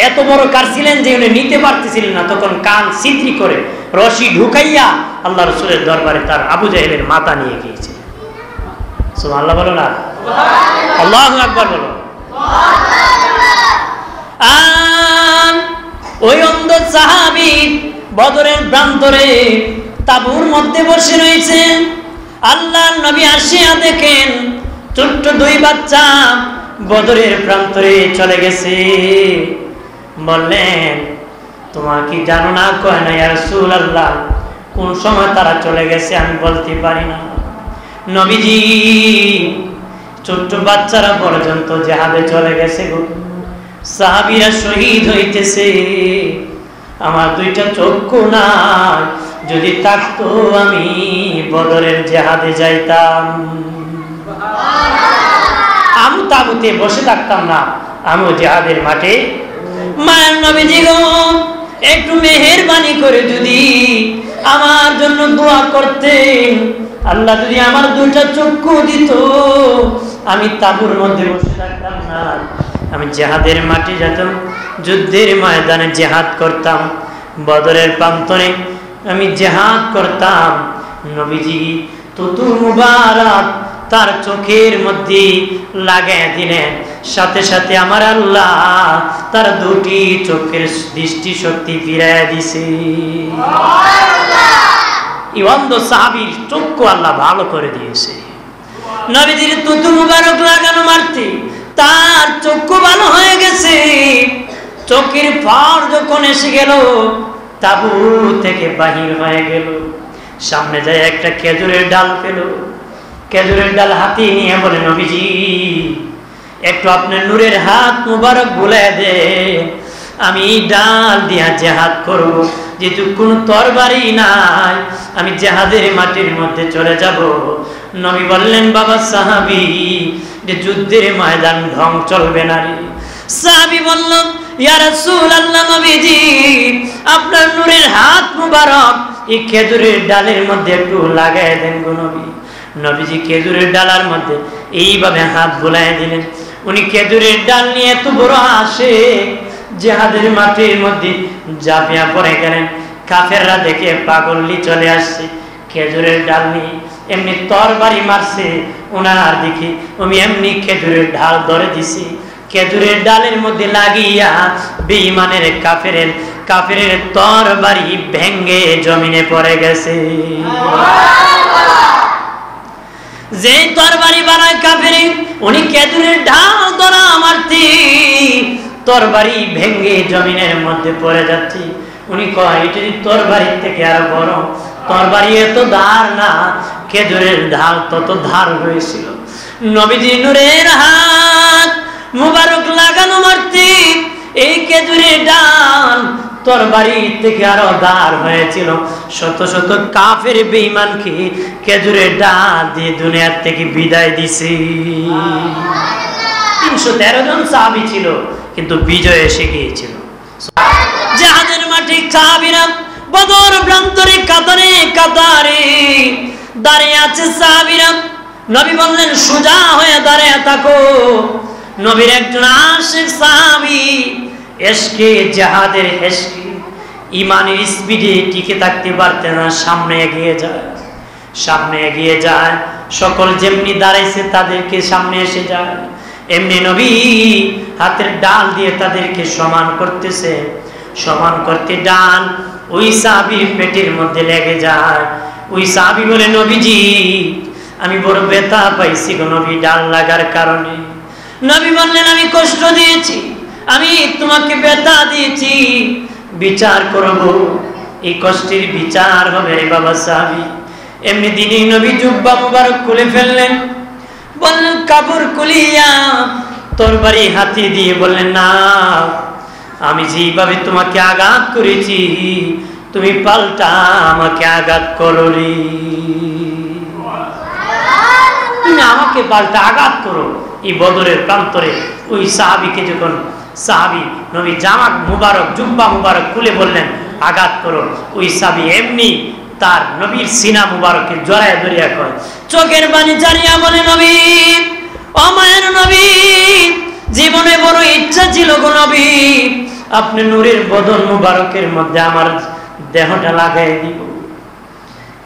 এত বড় কাটছিলেন যে উনি নিতে পারতেছিলেন না, তখন কান ছিদ্রি করে রশি ঢুকাইয়া আল্লাহ রাসূলের দরবারে তার আবু জাহেলের মাথা নিয়ে গিয়েছিলেন। সুবহানাল্লাহ বলো না, আল্লাহু আকবার বলো। ওই অন্ধ সাহাবী বদরের প্রান্তরে তাঁবুর মধ্যে বসে রয়েছেন। আল্লাহর নবী আসিয়া দেখেন ছোট্ট দুই বাচ্চা বদরের প্রান্তরে চলে গেছে। বললেন তোমার কি জানো না? কয় না ইয়া রাসূলুল্লাহ, কোন সময় তারা চলে গেছে আমি বলতে পারি না। নবীজি ছোট্ট বাচ্চারা পর্যন্ত জিহাদে চলে গেছে গো, সাহাবীরা শহীদ হইতেছে, আমার দুইটা চক্ষু নাই, যদি থাকতো আমি বদরের জিহাদে যাইতাম। আমি তাঁবুতে বসে থাকতাম না, আমিও জিহাদের মাঠে। মায়ের নবীজি গো একটু মেহেরবানি করে যদি আমার জন্য দোয়া করতেন, আল্লাহ যদি আমার দুইটা চক্ষু দিত, আমি তাঁবুর মধ্যে বসে থাকতাম না, আমি জিহাদের মাঠে যেতাম, যুদ্ধের ময়দানে জিহাদ করতাম, বদরের প্রান্তরে আমি জিহাদ করতাম। নবীজি তুতু মুবারক তার চোখের মধ্যে লাগায় দিলেন, সাথে সাথে আমার আল্লাহ তার দুটি চোখের দৃষ্টি শক্তি ফিরাইয়া দিছে। এই অন্ধ সাহাবীর চক্ষু আল্লাহ ভালো করে দিয়েছে। নবীজির তুতু মুবারক লাগানো মারতে তার চক্ষু ভালো হয়ে গেছে। চোখের ফার যখন এসে গেল, তাঁবু থেকে বাহির হয়ে গেল, সামনে যায় একটা খেজুরের ডাল পেল, খেজুরের ডাল হাতে নিয়ে বলে নবীজি একটু আপনার নূরের হাত মুবারক বুলায় দে, আমি ডাল দিয়া জিহাদ করব, যেহেতু কোনো তরবারি নাই আমি জিহাদের মাটির মধ্যে চলে যাব। নবী বললেন বাবা সাহাবী, যে যুদ্ধের ময়দান ঢং চলবে না রে। সাহাবী বলল ইয়া রাসূলুল্লাহ, নবীজি আপনার নূরের হাত মুবারক এই খেজুরের ডালের মধ্যে একটু লাগায় দেন গো নবী। নবীজি খেজুরের ডালার মধ্যে এইভাবে হাত বুলায় দিলেন। উনি খেজুরের ডাল নিয়ে এত বড় আসে জিহাদের মাঠের মধ্যে ঝাঁপিয়া পড়ে গেলেন। কাফেররা দেখে পাগললি চলে আসছে, খেজুরের ডাল নিয়ে এমনি তরবারি মারছে ওনার দিকে, আমি এমনি খেজুরের ডাল ধরে দিছি, খেজুরের ডালের মধ্যে লাগিয়া বেঈমানের কাফেরের তরবারি ভেঙ্গে জমিনে পড়ে গেছে। যে তরবারি বানায় কাফের, উনি খেজুরের ডাল ধরা মারতে তরবারি ভেঙ্গে জমিনের মধ্যে পড়ে যাচ্ছে। উনি কয় এটা তরবারির থেকে আরো বড়, তরবারি এত ধার না, খেজুরের ঢাল তত ধার হয়েছিল। নবীজি নূরের হাত মুবারক লাগানো মারতে এই খেজুরের ডাল তরবারি থেকে আরো ধার হয়েছিল। শত শত কাফের বেঈমানকে খেজুরের ডাল দিয়ে দুনিয়ার থেকে বিদায় দিছে। 313 জন সাহাবী ছিল, কিন্তু বিজয় এসে গিয়েছিল। জিহাদের মাঠে সাহাবীরা বদর প্রান্তরে কাতারে কাতারে দাঁড়িয়ে আছে সাহাবীরা। নবী বললেন সোজা হয়ে দাঁড়িয়ে থাকো। নবীর একজন আশিক সাহাবী এশকে জিহাদের এশকে ইমানের স্পিডে টিকে থাকতে পারতে না, সামনে এগিয়ে যায়, সকল যেমনি দাঁড়াইছে তাদেরকে সামনে এসে যায়, এমনি নবী হাতের ডাল দিয়ে তাদেরকে সমান করতেছে। সমান করতে ডাল ওই সাহাবীর পেটের মধ্যে লেগে যায়। ওই সাহাবী বলে নবীজি আমি বড় ব্যথা পাইছি গো নবী ডাল লাগার কারণে। নবী বললেন আমি কষ্ট দিয়েছি, আমি তোমাকে ব্যথা দিয়েছি, বিচার করব, এই কষ্টের বিচার হবে রে বাবা সাহাবী। এমনি দিনই নবী জুব্বা মুবারক খুলে ফেললেন, বললেন কাপড় খুলিয়া তরবারি হাতে দিয়ে বললেন না, আমি যেভাবে তোমাকে আঘাত করেছি তুমি পাল্টা আমাকে আঘাত করো রে, তুমি আমাকে পাল্টা আঘাত করো। এই বদরের প্রান্তরে ওই সাহাবীকে যখন সাহাবী নবী জামা মুবারক জুব্বা মুবারক খুলে বললেন আঘাত করো। ওই সাহাবী এমনি তার নবীর সিনা মুবারককে জড়ায় ধরিয়া কয়, চোখের পানি জারিয়া বলে, নবী, ও মায়ের নবী, জীবনে বড় ইচ্ছা ছিল গো নবী, আপনি নূরের বদন মুবারকের মধ্যে আমার দেহটা লাগাই দিব,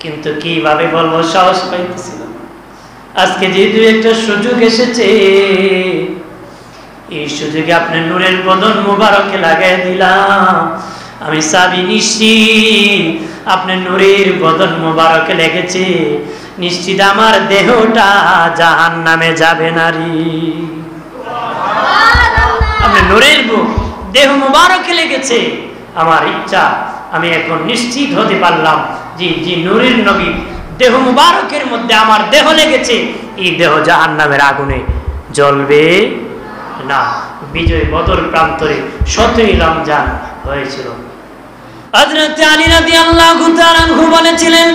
কিন্তু কিভাবে বলবো সাহস পাইতেছিল। আজকে যেহেতু একটা সুযোগ এসেছে, এই সুযোগে আপনি নূরের বদন মুবারকে লাগাই দিলাম। আমি সাবি নিশ্চিত আপনি নূরের বদন মুবারকে লেগেছে, নিশ্চিত আমার দেহটা জাহান্নামে যাবে না রে। আপনি নূরের দেহ মুবারকে লেগেছে, আমার ইচ্ছা আমি এখন নিশ্চিত হতে পারলাম যে নূরের নবী দেহ মুবারকের মধ্যে আমার দেহ লেগেছে, এই দেহ জাহান্নামের আগুনে জ্বলবে না। বিজয় বদর প্রান্তরে 17ই রমজান হয়েছিল। হযরত আলী রাদিয়াল্লাহু তাআলা আনহু বলেছিলেন,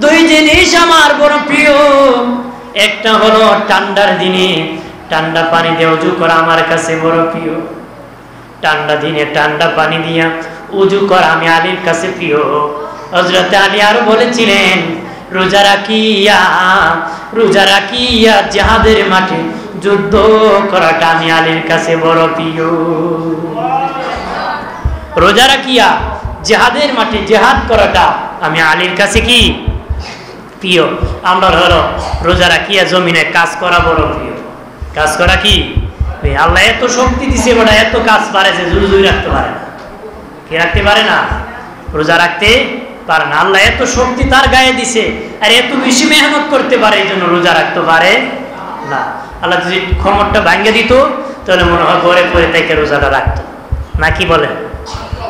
দুই জিনিস আমার বড় প্রিয়, একটা হলো ঠান্ডার দিনে ঠান্ডা পানি দিয়ে ওযু করা আমার কাছে বড় প্রিয়। ঠান্ডা দিনে ঠান্ডা পানি দিয়া ওযু করা আমি আলীর কাছে প্রিয়। হযরত আলী আরো বলেছিলেন, রোজা রাখিয়া জিহাদের মাঠে যুদ্ধ করাটা আমি আলীর কাছে বড় প্রিয়। রোজা রাখিয়া জিহাদের মাঠে জিহাদ করাটা আমি আলীর কাছে কি প্রিয়। আমরা হলো রোজা রাখিয়া জমিনে কাজ করা বড় প্রিয়। কাজ করা কি আল্লাহ এত শক্তি দিছে, বড় এত কাজ পারে যে জুড়ে রাখতে পারে না। কে রাখতে পারে না? রোজা রাখতে পারে না। আল্লাহ এত শক্তি তার গায়ে দিছে, আর এত বেশি মেহনত করতে পারে, এই জন্য রোজা রাখতে পারে না। আল্লাহ যদি ক্ষমতা ভাঙ্গে দিত তাহলে মনে হয় ঘরে পরে থেকে রোজাটা রাখতো না। কি বলেন?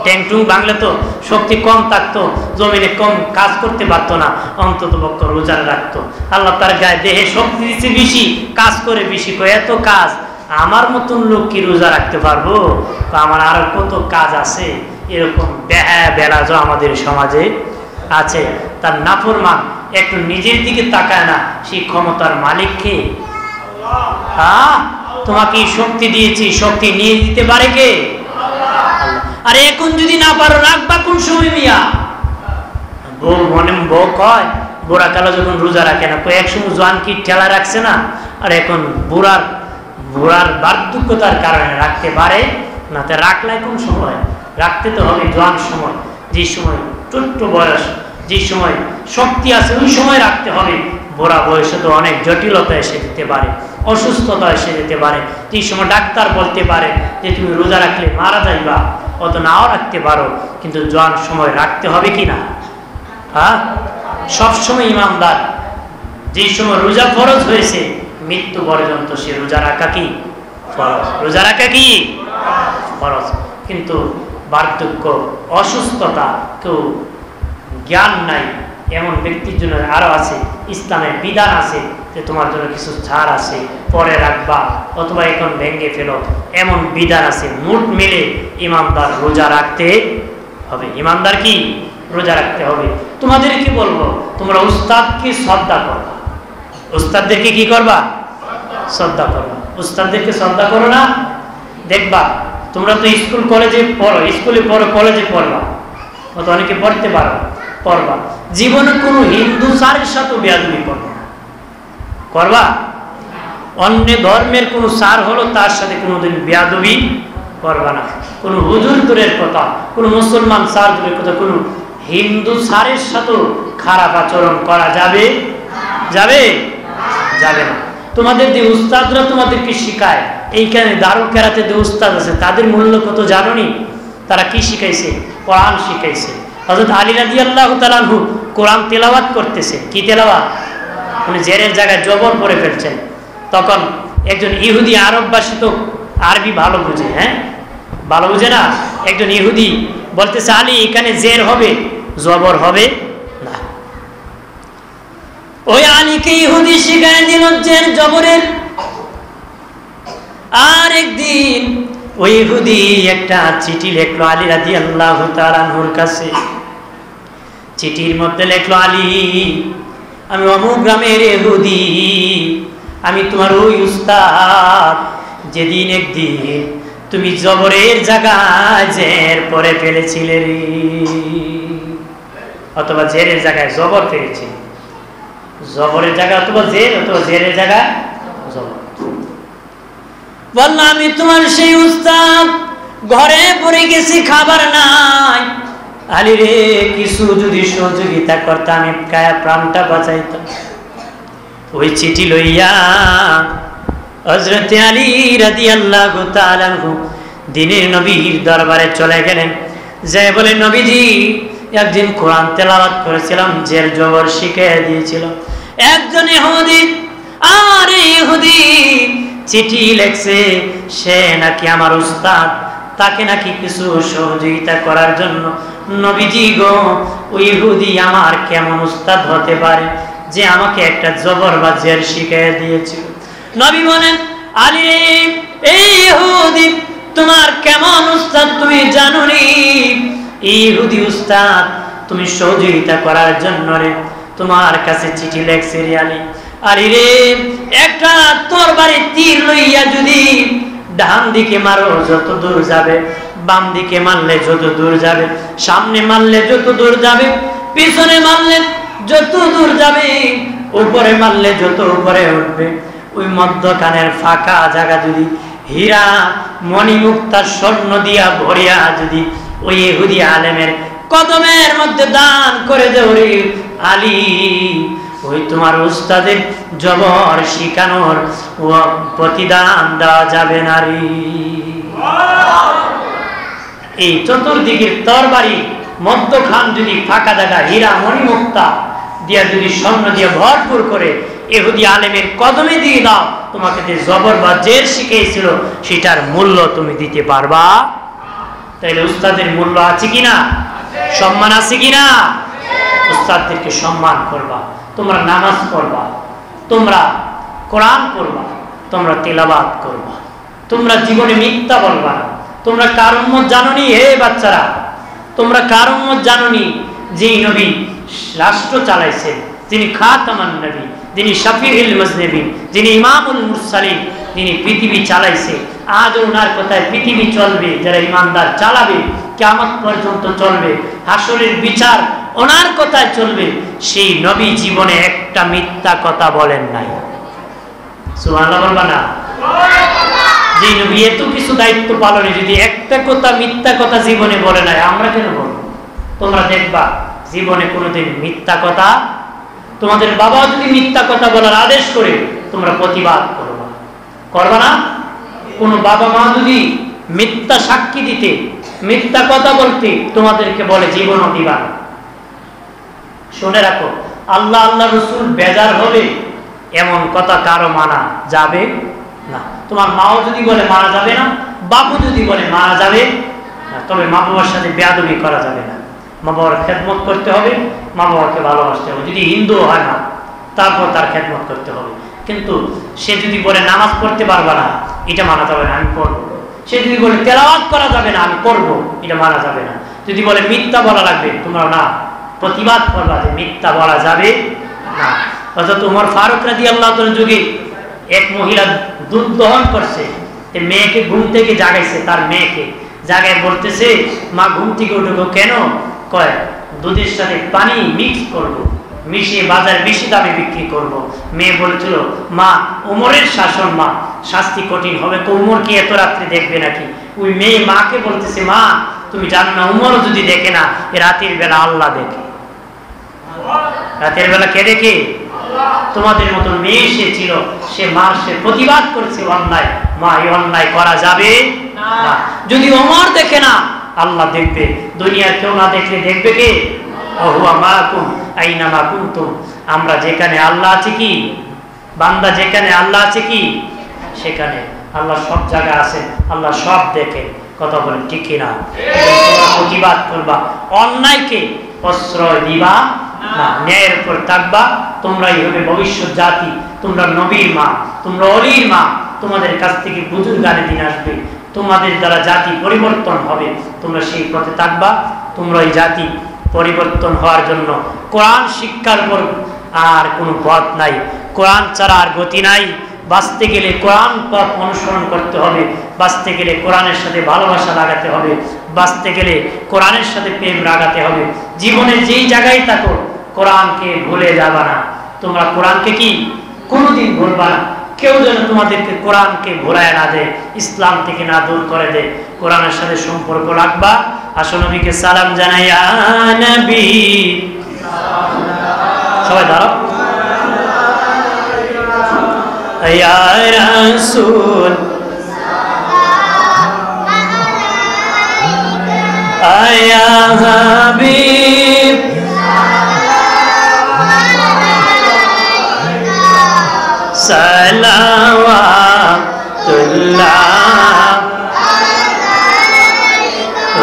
ট্যাংটুং ভাঙলে তো শক্তি কম থাকতো, জমিনে কম কাজ করতে পারতো না, অন্তত পক্ষ রোজা রাখতো। আল্লাহ তার গায়ে দেহে শক্তি দিচ্ছে বেশি, কাজ করে বেশি, এত কাজ আমার মতন লোক কি রোজা রাখতে পারবো? আমার আরো কত কাজ আছে। এরকম বেলাজও আমাদের সমাজে আছে। তার নাফরমান একটু নিজের দিকে তাকায় না, সেই ক্ষমতার মালিক কে? তোমাকে শক্তি দিয়েছি, শক্তি নিয়ে দিতে পারে কে? আরে এখন যদি না পারো রাখবা কোন সময় মিয়া? বউ কয় বুড়া কালো যখন রোজা রাখে না, এক সময় জোয়ান কি ঠেলা রাখছে না, আর এখন বুড়ার বার্ধক্যতার কারণে রাখতে পারে না। তা রাখলে কোন সময়? রাখতে তো হবে জোয়ান সময়, যে সময় ছোট্ট বয়স, যে সময় শক্তি আছে ওই সময় রাখতে হবে। বুড়া বয়সে তো অনেক জটিলতা এসে যেতে পারে, অসুস্থতা এসে যেতে পারে, যে সময় ডাক্তার বলতে পারে যে তুমি রোজা রাখলে মারা যাইবা, অত নাও রাখতে পারো, কিন্তু জোয়ান সময় রাখতে হবে কি না? সবসময় ইমানদার যে সময় রোজা ফরজ হয়েছে মৃত্যু পর্যন্ত সে রোজা রাখা কি ফরজ। রোজা রাখা কি ফরজ। কিন্তু বার্ধক্য, অসুস্থতা, কেউ জ্ঞান নাই এমন ব্যক্তির জন্য আরো আছে, ইসলামের বিধান আছে যে তোমার জন্য কিছু ছাড় আছে, পরে রাখবা অথবা এখন ভেঙে ফেলো, এমন বিধান আছে। মোট মিলে ইমানদার রোজা রাখতে হবে। ইমানদার কি রোজা রাখতে হবে। তোমাদের কি বলবো, তোমরা উস্তাদকে শ্রদ্ধা করবা। উস্তাদদেরকে কি করবা? শ্রদ্ধা করবা। উস্তাদদেরকে শ্রদ্ধা করো না, দেখবা তোমরা তো স্কুল কলেজে পড়ো, স্কুলে পড়ো, কলেজে পড়বা, অত অনেকে পড়তে পারো, পড়বা। জীবনে কোনো হিন্দু স্যারের সাথে বেয়াদবি করবা না। করবা? অন্য ধর্মের কোনো স্যার হলো তার সাথে কোনোদিন বেয়াদবি করবা না। কোনো হুজুর দূরের কথা, কোনো মুসলমান স্যার দূরের কথা, কোনো হিন্দু স্যারের সাথেও খারাপ আচরণ করা যাবে? যাবে? যাবে না। তোমাদের যে উস্তাদরা তোমাদেরকে শিখায়, এইখানে দারুল কেরাতে যে উস্তাদ আছে তাদের মূল্য কত জানোনি? তারা কি শিখাইছে? কোরআন শিখাইছে। হযরত আলী রাদিয়াল্লাহু তাআলা আনহু কোরআন তেলাওয়াত করতেছে। কি তেলাওয়াত? উনি জেরের জায়গায় জবর পড়ে ফেলছেন। তখন একজন ইহুদি, আরববাসী তো আরবি ভালো বুঝে, ভালো বুঝে না? একজন ইহুদি বলতেছে, আলী এখানে জের হবে, জবর হবে না। ওই আলীকে ইহুদি শিখায় দিল জের জবরের। আর একদিন ওই ইহুদি একটা চিঠি লিখলো আলী রাদিয়াল্লাহু তাআলা আনহুর কাছে। চিঠির মধ্যে লিখলো, আলী আমি অমুক গ্রামের ইহুদি, আমি তোমার ওই উস্তাদ, যেদিন একদিন তুমি জবরের জায়গায় জের পরে ফেলেছিলে রে, অথবা জেরের জায়গায় জবর ফেলেছিলে। জবরের জায়গায় অথবা জেরের জায়গায় জবর। বললাম আমি তোমার সেই উস্তাদ, ঘরে পড়ে গেছি, খাবার নাই। আলী রে, কিছু যদি সহযোগিতা করতে আমি কায়া প্রাণটা বাঁচাইতাম। ওই চিঠি লইয়া হযরত আলী রাদিয়াল্লাহু তাআলা আনহু দিনের নবীর দরবারে চলে গেলেন। যে বলে, নবীজি, একদিন কোরআন তেলাওয়াত করেছিলাম, জের জবর শিখিয়ে দিয়েছিল একজন ইহুদি। আর ইহুদি চিঠি লেখছে, সে নাকি আমার উস্তাদ, তাকে নাকি কিছু সহযোগিতা করার জন্য। নবীজি গো, ওই ইহুদি আমার কেমন উস্তাদ হতে পারে যে আমাকে একটা জবর বা জের শিখিয়ে দিয়েছিল? নবী বলেন, আলী রে, এই ইহুদি তোমার কেমন উস্তাদ তুমি জানো নি? ইহুদি উস্তাদ তুমি সহযোগিতা করার জন্য রে তোমার কাছে চিঠি লেখছে রে আলী। আলী রে, একটা তরবারি তীর লইয়া যদি ডান দিকে মারো যত দূর যাবে, বাম দিকে মারলে যত দূর যাবে, সামনে মারলে যত দূর যাবে, পিছনে মারলে যত দূর যাবে, উপরে মারলে যত উপরে উঠবে, ওই মধ্যখানের ফাঁকা জায়গা যদি হীরা মণিমুক্তা স্বর্ণ দিয়া ভরিয়া যদি ওই ইহুদি আলেমের কদমের মধ্যে দান করে দেও রে আলী, ওই তোমার উস্তাদের জবর শিখানোর ও প্রতিদান দেওয়া যাবে না রে। এই চতুর্দিকের তরবারি মধ্যখান যদি ফাঁকা জায়গা হীরা মণিমুক্তা দিয়া যদি স্বর্ণ দিয়ে ভরপুর করে ইহুদি আলেমের কদমে দিয়ে দাও, তোমাকে যে জবর বা জের শিখিয়েছিল সেটার মূল্য তুমি দিতে পারবা? তাইলে উস্তাদের মূল্য আছে কিনা? সম্মান আছে কিনা? উস্তাদদেরকে সম্মান করবা, তোমরা নামাজ পড়বা, তোমরা কোরআন পড়বা, তোমরা তেলাওয়াত করবা, তোমরা জীবনে মিথ্যা বলবা না। তোমরা কার উম্মত জানোনি? হে বাচ্চারা, তোমরা কার উম্মত জানোনি? যেই নবী রাষ্ট্র চালাইছেন, যিনি খাতামান নবী, যিনি শফিউল মুজনিবিন, যিনি ইমামুল মুরসালিন, যিনি পৃথিবী চালাইছে, আজ ওনার কথায় পৃথিবী চলবে। যারা ইমানদার চালাবে, কিয়ামত পর্যন্ত চলবে, হাসরের বিচার ওনার কথায় চলবে। সেই নবী জীবনে একটা মিথ্যা কথা বলেন নাই। সুবহানাল্লাহ বলবা না? যে নবী এত কিছু দায়িত্ব পালনে যদি একটা কথা মিথ্যা কথা জীবনে বলে নাই, আমরা কেন বলবো? তোমরা দেখবা জীবনে কোনোদিন মিথ্যা কথা, তোমাদের বাবা যদি মিথ্যা কথা বলার আদেশ করে, তোমরা প্রতিবাদ করবা, করবা না? কোন বাবা মা যদি মিথ্যা সাক্ষী দিতে, মিথ্যা কথা বলতে তোমাদেরকে বলে, জীবনও দিবা না। শুনে রাখো, আল্লাহ আল্লাহ রসুল বেজার হবে এমন কথা কারো মানা যাবে না। তোমার মাও যদি বলে মারা যাবে না, বাবু যদি বলে মারা যাবে না, তবে মা বাবার সাথে বেয়াদবি করা যাবে না। মা বাবার খেদমত করতে হবে, মা বাবাকে ভালোবাসতে হবে। যদি হিন্দু হয় না, তারপর তার খেদমত করতে হবে। কিন্তু সে যদি বলে নামাজ পড়তে পারবা না, এটা মানা যাবে না, আমি পড়বো। সে যদি বলে তেলাওয়াত করা যাবে না, আমি করবো, এটা মানা যাবে না। যদি বলে মিথ্যা বলা লাগবে, তোমরা না প্রতিবাদ করবা যে মিথ্যা বলা যাবে না। অর্থাৎ ওমর ফারুক রাদিয়াল্লাহু তাআলার যুগে এক মহিলা দুধ দহন করছে, মেয়েকে ঘুম থেকে জাগাইছে, তার মেয়েকে জাগায় বলতেছে, মা ঘুম থেকে উঠো কেন? কয় দুধের সাথে পানি মিক্স করবো, মিশিয়ে বাজারে বেশি দামে বিক্রি করব। মেয়ে বলেছিল, মা ওমরের শাসন, মা শাস্তি কঠিন হবে, তো ওমর কি এত রাত্রে দেখবে নাকি? ওই মেয়ে মাকে বলতেছে, মা তুমি জানো না, ওমরও যদি দেখে না, রাতের বেলা আল্লাহ দেখে। রাতের বেলা কে দেখে? তোমাদের মতো মেয়ে সে ছিল, সে মার সে প্রতিবাদ করেছে অন্যায়। মা এই অন্যায় করা যাবে না। যদি ওমর দেখে না, আল্লাহ দেখবে। দুনিয়ার কেউ না দেখলে দেখবে কে? ওহুয়া মাকুম আইনামা কুনতুম। আমরা যেখানে আল্লাহ আছে কি, বান্দা যেখানে আল্লাহ আছে কি, সেখানে আল্লাহ সব জায়গায় আছে, আল্লাহ সব দেখে। কথা বলেন ঠিক কিনা? প্রতিবাদ করবা, অন্যায়কে প্রশ্রয় দিবা না, ন্যায়ের উপর থাকবা। তোমরাই হবে ভবিষ্যৎ জাতি। তোমরা নবীর মা, তোমরা অলির মা। তোমাদের কাছ থেকে বুজুর্গানে দিন আসবে, তোমাদের দ্বারা জাতি পরিবর্তন হবে। তোমরা সেই পথে থাকবা। তোমরা এই জাতি পরিবর্তন হওয়ার জন্য কোরআন শিক্ষার উপর আর কোনো পথ নাই, কোরআন ছাড়া আর গতি নাই। বাঁচতে গেলে কোরআন পথ অনুসরণ করতে হবে, বাঁচতে গেলে কোরআনের সাথে ভালোবাসা লাগাতে হবে, বাঁচতে গেলে কোরআনের সাথে প্রেম লাগাতে হবে। জীবনে যেই জায়গায় থাকো কোরআনকে ভুলে যাবা না। তোমরা কোরআনকে কি কোনোদিন ভুলবা না। কেউ যেন তোমাদেরকে কোরআনকে ভুলায় না দেয়, ইসলাম থেকে না দূর করে দেয়। কোরআনের সাথে সম্পর্ক রাখবা। আসো নবীকে সালাম জানাই, ইয়া নবী। সবাই দাঁড়াও। ইয়া রাসূল, ইয়া হাবিব, সালাওয়াতুল্লাহ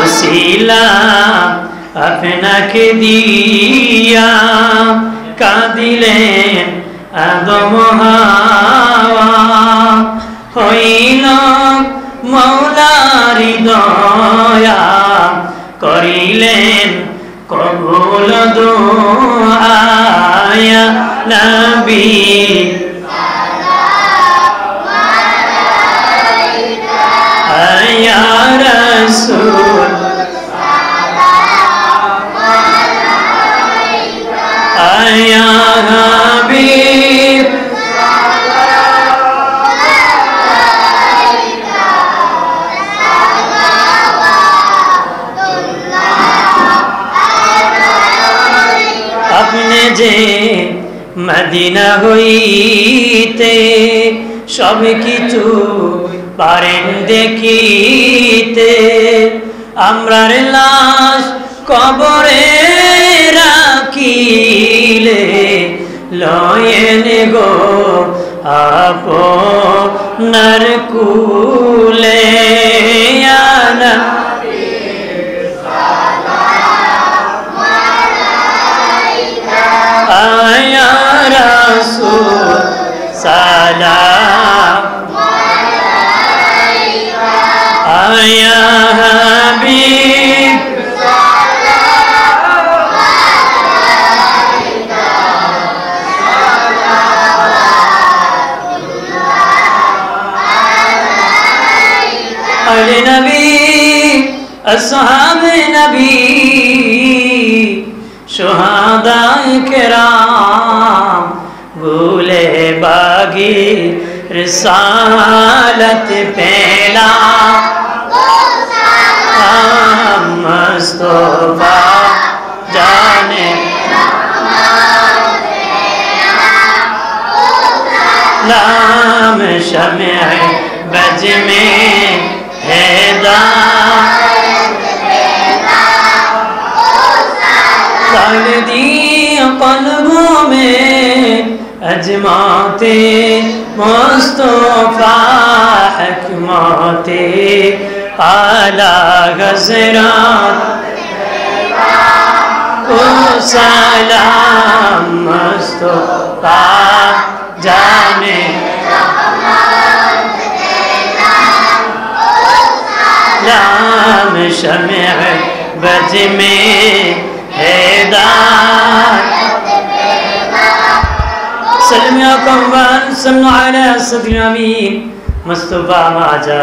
ওসিলা আপনাকে দিয়া কাঁদিলেন আদম হাওয়া, হইল মওলার দয়া করিলেন কবুল দুআ, ইয়া নবী ইয়া রাসূল, ইয়া হাবিব, আপনি যে মদিনা হইতে সব কিছু পারেন দেখিতে, আমরার লাশ কবরে রাখিলে লয়েন গো আপনার কুলে, ইয়া নবী ইয়া রাসূল সালাম, ইয়া হাবিব আলে নবী আসহাবে নবী শুহাদায়ে কেরাম ভুলে বাগি रिसालत पहला मुस्तफा जाने नाम शम्ए बज में डाल दी कल्बों में अजमाते मुस्तफा हकमते आला गजरात ओ सलाम मुस्तफा जाने नाम शम्ए बज में हैदार सलमियाकुम वसल्लु अला सदरिल अमीन मुस्तफा मा जा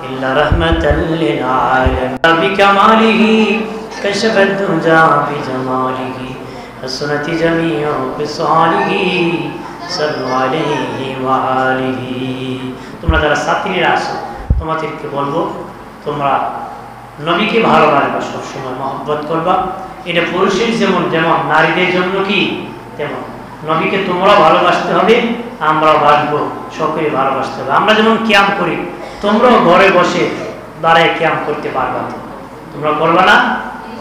इल्ला रहमतल लिल आलमीन बिकमालिही कशफत दुजा बिजमालिही हसनत जमीउ बिसालिही सल्लु अलैहि व आलिही। তোমরা যারা ছাত্রীরা আছো তোমাদেরকে বলবো তোমরা নবীকে ভালোবাসবা, সবসময় মহব্বত করবা। এটা পুরুষের যেমন যেমন নারীদের জন্য কি তেমন নবীকে তোমরা ভালোবাসতে হবে, আমরাও বাসবো, সকলে ভালোবাসতে হবে। আমরা যেমন কিয়াম করি তোমরাও ঘরে বসে দাঁড়ায় কিয়াম করতে পারবা। তোমরা করবা না?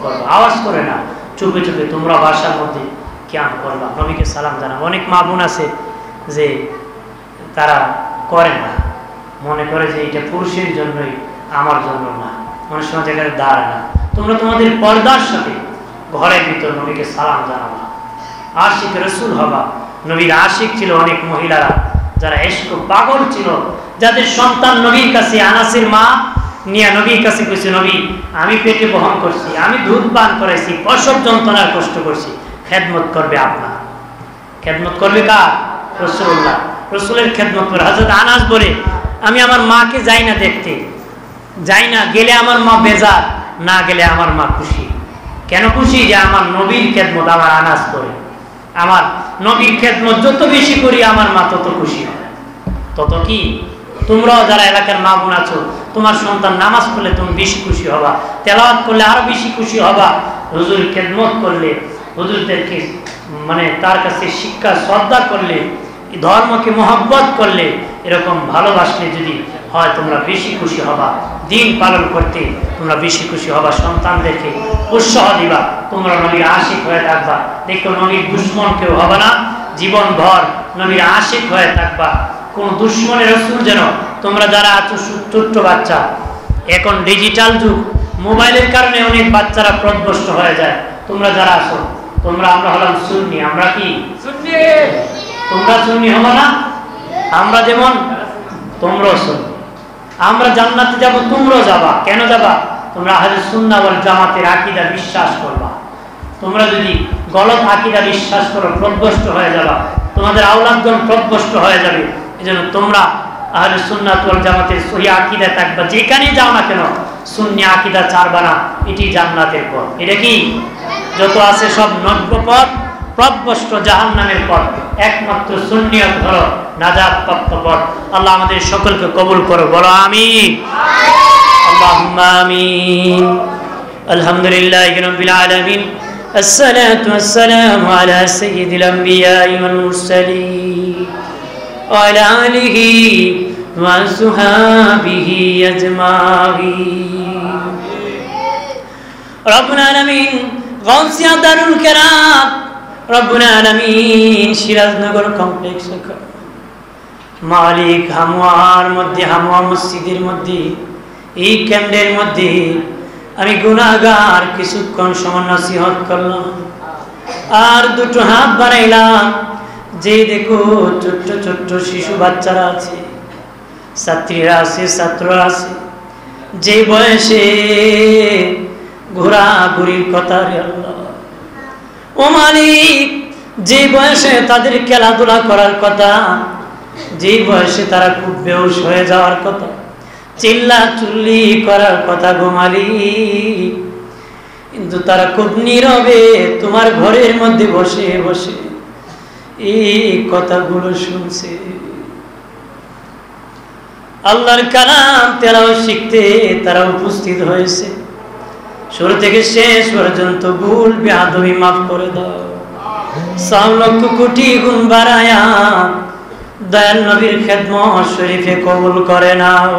করবা, আওয়াজ করে না, চুপে চুপে তোমরা বাসার মধ্যে কিয়াম করবা, নবীকে সালাম জানাবো। অনেক মা বোন আছে যে তারা করে না, মনে করে যে এটা পুরুষের জন্যই, আমার জন্য না, অনেক সময় জায়গায় দাঁড়ায় না। তোমরা তোমাদের পর্দার সাথে ঘরের ভিতর নবীকে সালাম জানাবা, আশিক রসুল হবা। নবীর আশিক ছিল অনেক মহিলারা যারা ইশক পাগল ছিল, যাদের সন্তান নবীর কাছে, আনাসের মা নিয়ে নবীর কাছে কইছে, নবী আমি পেটে বহন করছি, আমি দুধ পান করাইছি, প্রসব যন্ত্রণার কষ্ট করছি, খেদমত করবে আপনার। খেদমত করবে কার? রাসূলুল্লাহ। রসুলের খেদমত করে। হযরত আনাস বলে, আমি আমার মাকে যাই না দেখতে, যাই না, গেলে আমার মা বেজার, না গেলে আমার মা খুশি। কেন খুশি? যে আমার নবীর খেদমত আমার আনাস করে। আমার নবীর খেদমত যত বেশি করি আমার মা তত খুশি হয়। তত কি তোমরাও যারা এলাকার মা বোন আছো, তোমার সন্তান নামাজ পড়লে তুমি বেশি খুশি হবা, তেলাওয়াত করলে আরো বেশি খুশি হবা, হুজুর খেদমত করলে, হুজুরদেরকে মানে তার কাছে শিক্ষা শ্রদ্ধা করলে, ধর্মকে মহব্বত করলে, এরকম ভালোবাসলে যদি হয় তোমরা বেশি খুশি হবা। দিন পালন করতে তোমরা বেশি খুশি হবা, সন্তানদেরকে উৎসাহ দিবা, তোমরা নবীর আশিক হয়ে থাকবা। দেখো নবীর দুশ্মন কেউ হবে না, জীবন ভর নবীর আশিক হয়ে থাকবা। কোন দুশ্মনের রসুল যেন, তোমরা যারা আছো ছোট্ট বাচ্চা, এখন ডিজিটাল যুগ, মোবাইলের কারণে অনেক বাচ্চারা পথভ্রষ্ট হয়ে যায়। তোমরা যারা আছো, তোমরা, আমরা হলাম সুন্নি, আমরা কি সুন্নি? তোমরা সুন্নি হবে না? আমরা যেমন তোমরাও সুন্নি। আমরা জান্নাতে যাব, তোমরাও যাবা। কেন যাবা? তোমরা আহলে সুন্নাহ ওয়াল জামাতের আকীদা বিশ্বাস করবা। তোমরা যদি গলত আকীদা বিশ্বাস করো, পথভ্রষ্ট হয়ে যাবা, তোমাদের আওলাদগণ পথভ্রষ্ট হয়ে যাবে। এজন্য তোমরা আহলে সুন্নাত ওয়াল জামাতের সহিহ আকীদা থাকবা। যেখানে যাও না কেন সুন্নি আকীদা ছাড়বা না, এটি জান্নাতের পথ। এটা কি? যত আছে সব নগ্ন পথ, পথভ্রষ্ট জাহান্নামের পথ, একমাত্র সুন্নিয়ত হলো নাজাত প্রাপ্ত পথ। আল্লাহ আমাদের সকলকে কবুল করো, বলো আমিন। আল্লাহুম্মা আমিন। আলহামদুলিল্লাহি রাব্বিল আলামিন। আসসালাতু ওয়াসসালামু আলা সাইয়্যিদিল আমবিয়াই ওয়াল মুরসালিন ওয়া আলা আলিহি ওয়া আসহাবিহি আজমাইন। রব্বুল আলামিন, গাউসিয়া দারুল কেরাম, রব্বুল আলামিন, সিরাজনগর কমপ্লেক্স মালিক, হামওয়ার মধ্যে, হামওয়া মসজিদের মধ্যে, এই কেন্দ্রের মধ্যে আমি গুনাহগার কিছুক্ষণ সময় নসিহত করলাম, আর দুটো হাত বাড়াইলাম। যে দেখো ছোট্ট ছোট্ট শিশু বাচ্চারা আছে, ছাত্রীরা আছে, ছাত্ররা আছে, যে বয়সে ঘোরাঘুরির কথা, রে আল্লাহ ও মালিক, যে বয়সে তাদের খেলাধুলা করার কথা, যে বয়সে তারা খুব বেহুশ হয়ে যাওয়ার কথা, চিল্লা চুল্লি করার কথা গো মালিক, কিন্তু তারা খুব নীরবে তোমার ঘরের মধ্যে বসে বসে এই কথাগুলো শুনছে। আল্লাহর কালাম তেলাওয়াত শিখতে তারা উপস্থিত হয়েছে। শুরু থেকে শেষ পর্যন্ত ভুল বেয়াদবি মাফ করে দাও। 100 লক্ষ কোটি গুণ বাড়ায়া দয়াল নবীর খেদমত শরীফে কবুল করে নাও।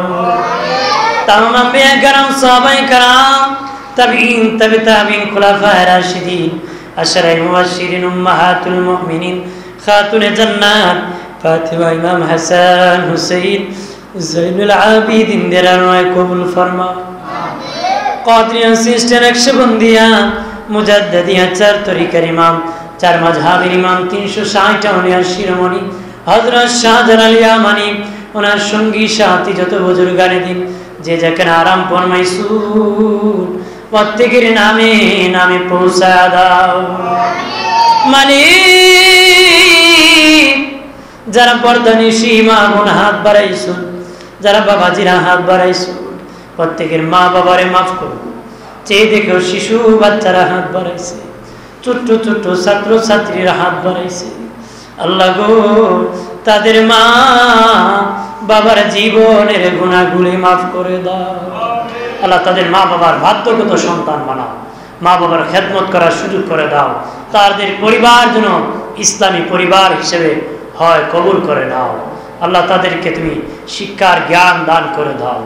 তামাম আম্বিয়া کرام, সাহাবায়ে کرام, তাবিঈন, তাবে তাবিঈন, খুলাফায়ে রাশিদিন, আশরায়ে মুবাশশিরিন, উম্মাহাতুল মুমিনিন, খাতুনে জান্নাত ফাতিমা, ইমাম হাসান, হুসাইন, যাইনুল আবিদিন দের রয় কবুল ফরমাও। কাদরিয়া, সিস্টার, নকশবন্দিয়া, মুজাদ্দিদিয়া, 4 তরিকার ইমাম, 4 মাযহাবের ইমাম, 360 আউলিয়ার শিরোমণি হযরত শাহজালাল ইয়ামানি, ওনার সঙ্গী সাথী যত বুজুর্গানে দিন, যে যেখানে আরাম ফরমাইছুন, প্রত্যেকের নামে নামে পৌঁছা দাও মালিক। যারা পর্দানিশী মা বোন হাত বাড়াইছুন, যারা বাবাজিরা হাত বাড়াইছুন, প্রত্যেকের মা বাবারে মাফ করো। চেয়ে দেখো শিশু বাচ্চারা হাত বাড়াইছে, ছোট্ট ছোট্ট ছাত্র ছাত্রীরা হাত বাড়াইছে। আল্লাহ গো, তাদের মা বাবার জীবনের গুনাহগুলি মাফ করে দাও। আল্লাহ তাদের মা বাবার ভাগ্যগত সন্তান বানাও, মা বাবার খেদমত করার সুযোগ করে দাও। তাদের পরিবার যেন ইসলামী পরিবার হিসেবে হয়, কবুল করে নাও। আল্লাহ তাদেরকে তুমি শিক্ষার জ্ঞান দান করে দাও,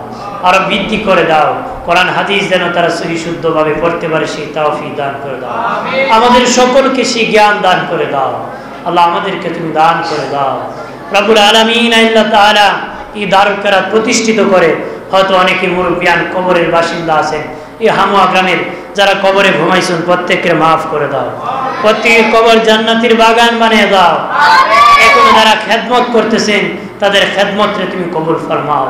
আরো বৃদ্ধি করে দাও। কোরআন হাদিস যেন তারা সহি শুদ্ধভাবে পড়তে পারে, সেই তৌফিক দান করে দাও। আমাদের সকলকে সেই জ্ঞান দান করে দাও। আল্লাহ আমাদেরকে তুমি দান করে দাও। রব্বুল আলামিন আল্লাহ তাআলা এই দারুল কেরাত প্রতিষ্ঠিত করে, হয়তো অনেকে মুরব্বিয়ান কবরের বাসিন্দা আছেন, এই হামওয়া গ্রামের যারা কবরে ঘুমাইছেন, প্রত্যেককে মাফ করে দাও। প্রত্যেকের কবর জান্নাতের বাগান বানিয়ে দাও। এখনো যারা খেদমত করতেছেন, তাদের খেদমতরে তুমি কবুল ফরমাও।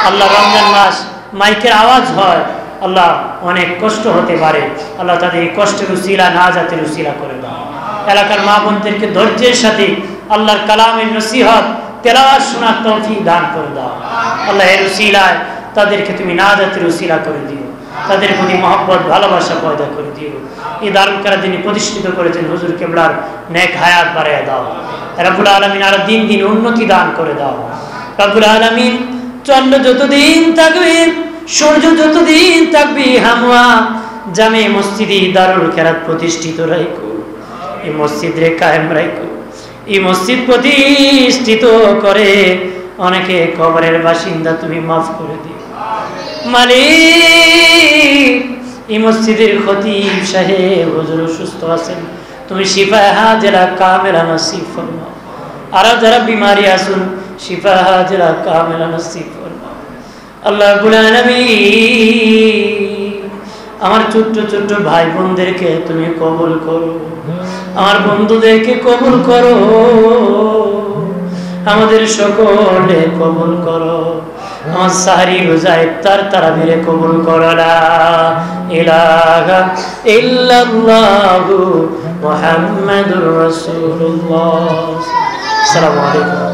আল্লাহ, রমজান মাস, মাইকের আওয়াজ হয়, আল্লাহ অনেক কষ্ট হতে পারে, আল্লাহ তাদের এই কষ্টের উসিলা নাজাতের উসিলা করে দাও। এলাকার মা বোনদেরকে ধৈর্যের সাথে আল্লাহর কালামের নসিহত তেলাওয়াত শোনার তৌফিক দান করে দাও আল্লাহ। এর উসিলায় তাদেরকে তুমি নাজাতের উসিলা করে দিও, তাদের প্রতি মহব্বত ভালোবাসা পয়দা করে দিও। এই দারুল কারা যিনি প্রতিষ্ঠিত করেছেন হুজুর কেবলার নেক হায়াত বাড়াইয়া দাও রব্বুল আলামিন, আরো দিন দিন উন্নতি দান করে দাও রব্বুল আলামিন। চন্দ্র যতদিন থাকবে, সূর্য যতদিন থাকবে, হামওয়া জামে মসজিদে দারুল কেরাত প্রতিষ্ঠিত রাখো, এই মসজিদ রে কায়েম রাখো। এই মসজিদ প্রতিষ্ঠিত করে অনেকে কবরের বাসিন্দা তুমি মাফ করে দিও মালিক। এই মসজিদের খতিব সাহেব হুজুর সুস্থ আছেন, তুমি শিফা হাজেরা কামেলা নসিব ফরমাও। আর যারা বিমারি আছেন শিফা হাজেরা কামেলা নসিব ফরমাও আল্লাহ রাব্বুল আলামিন। আমার ছোট্ট ছোট্ট ভাই বোনদেরকে তুমি কবুল করো, আমার বন্ধুদেরকে কবুল করো, আমাদের সকলে কবুল করো। আমার সাহারি রোজা ইফতার তারাবিরে কবুল করো। লা ইলাহা ইল্লাল্লাহু মুহাম্মাদুর রাসূলুল্লাহ। আসসালামু আলাইকুম।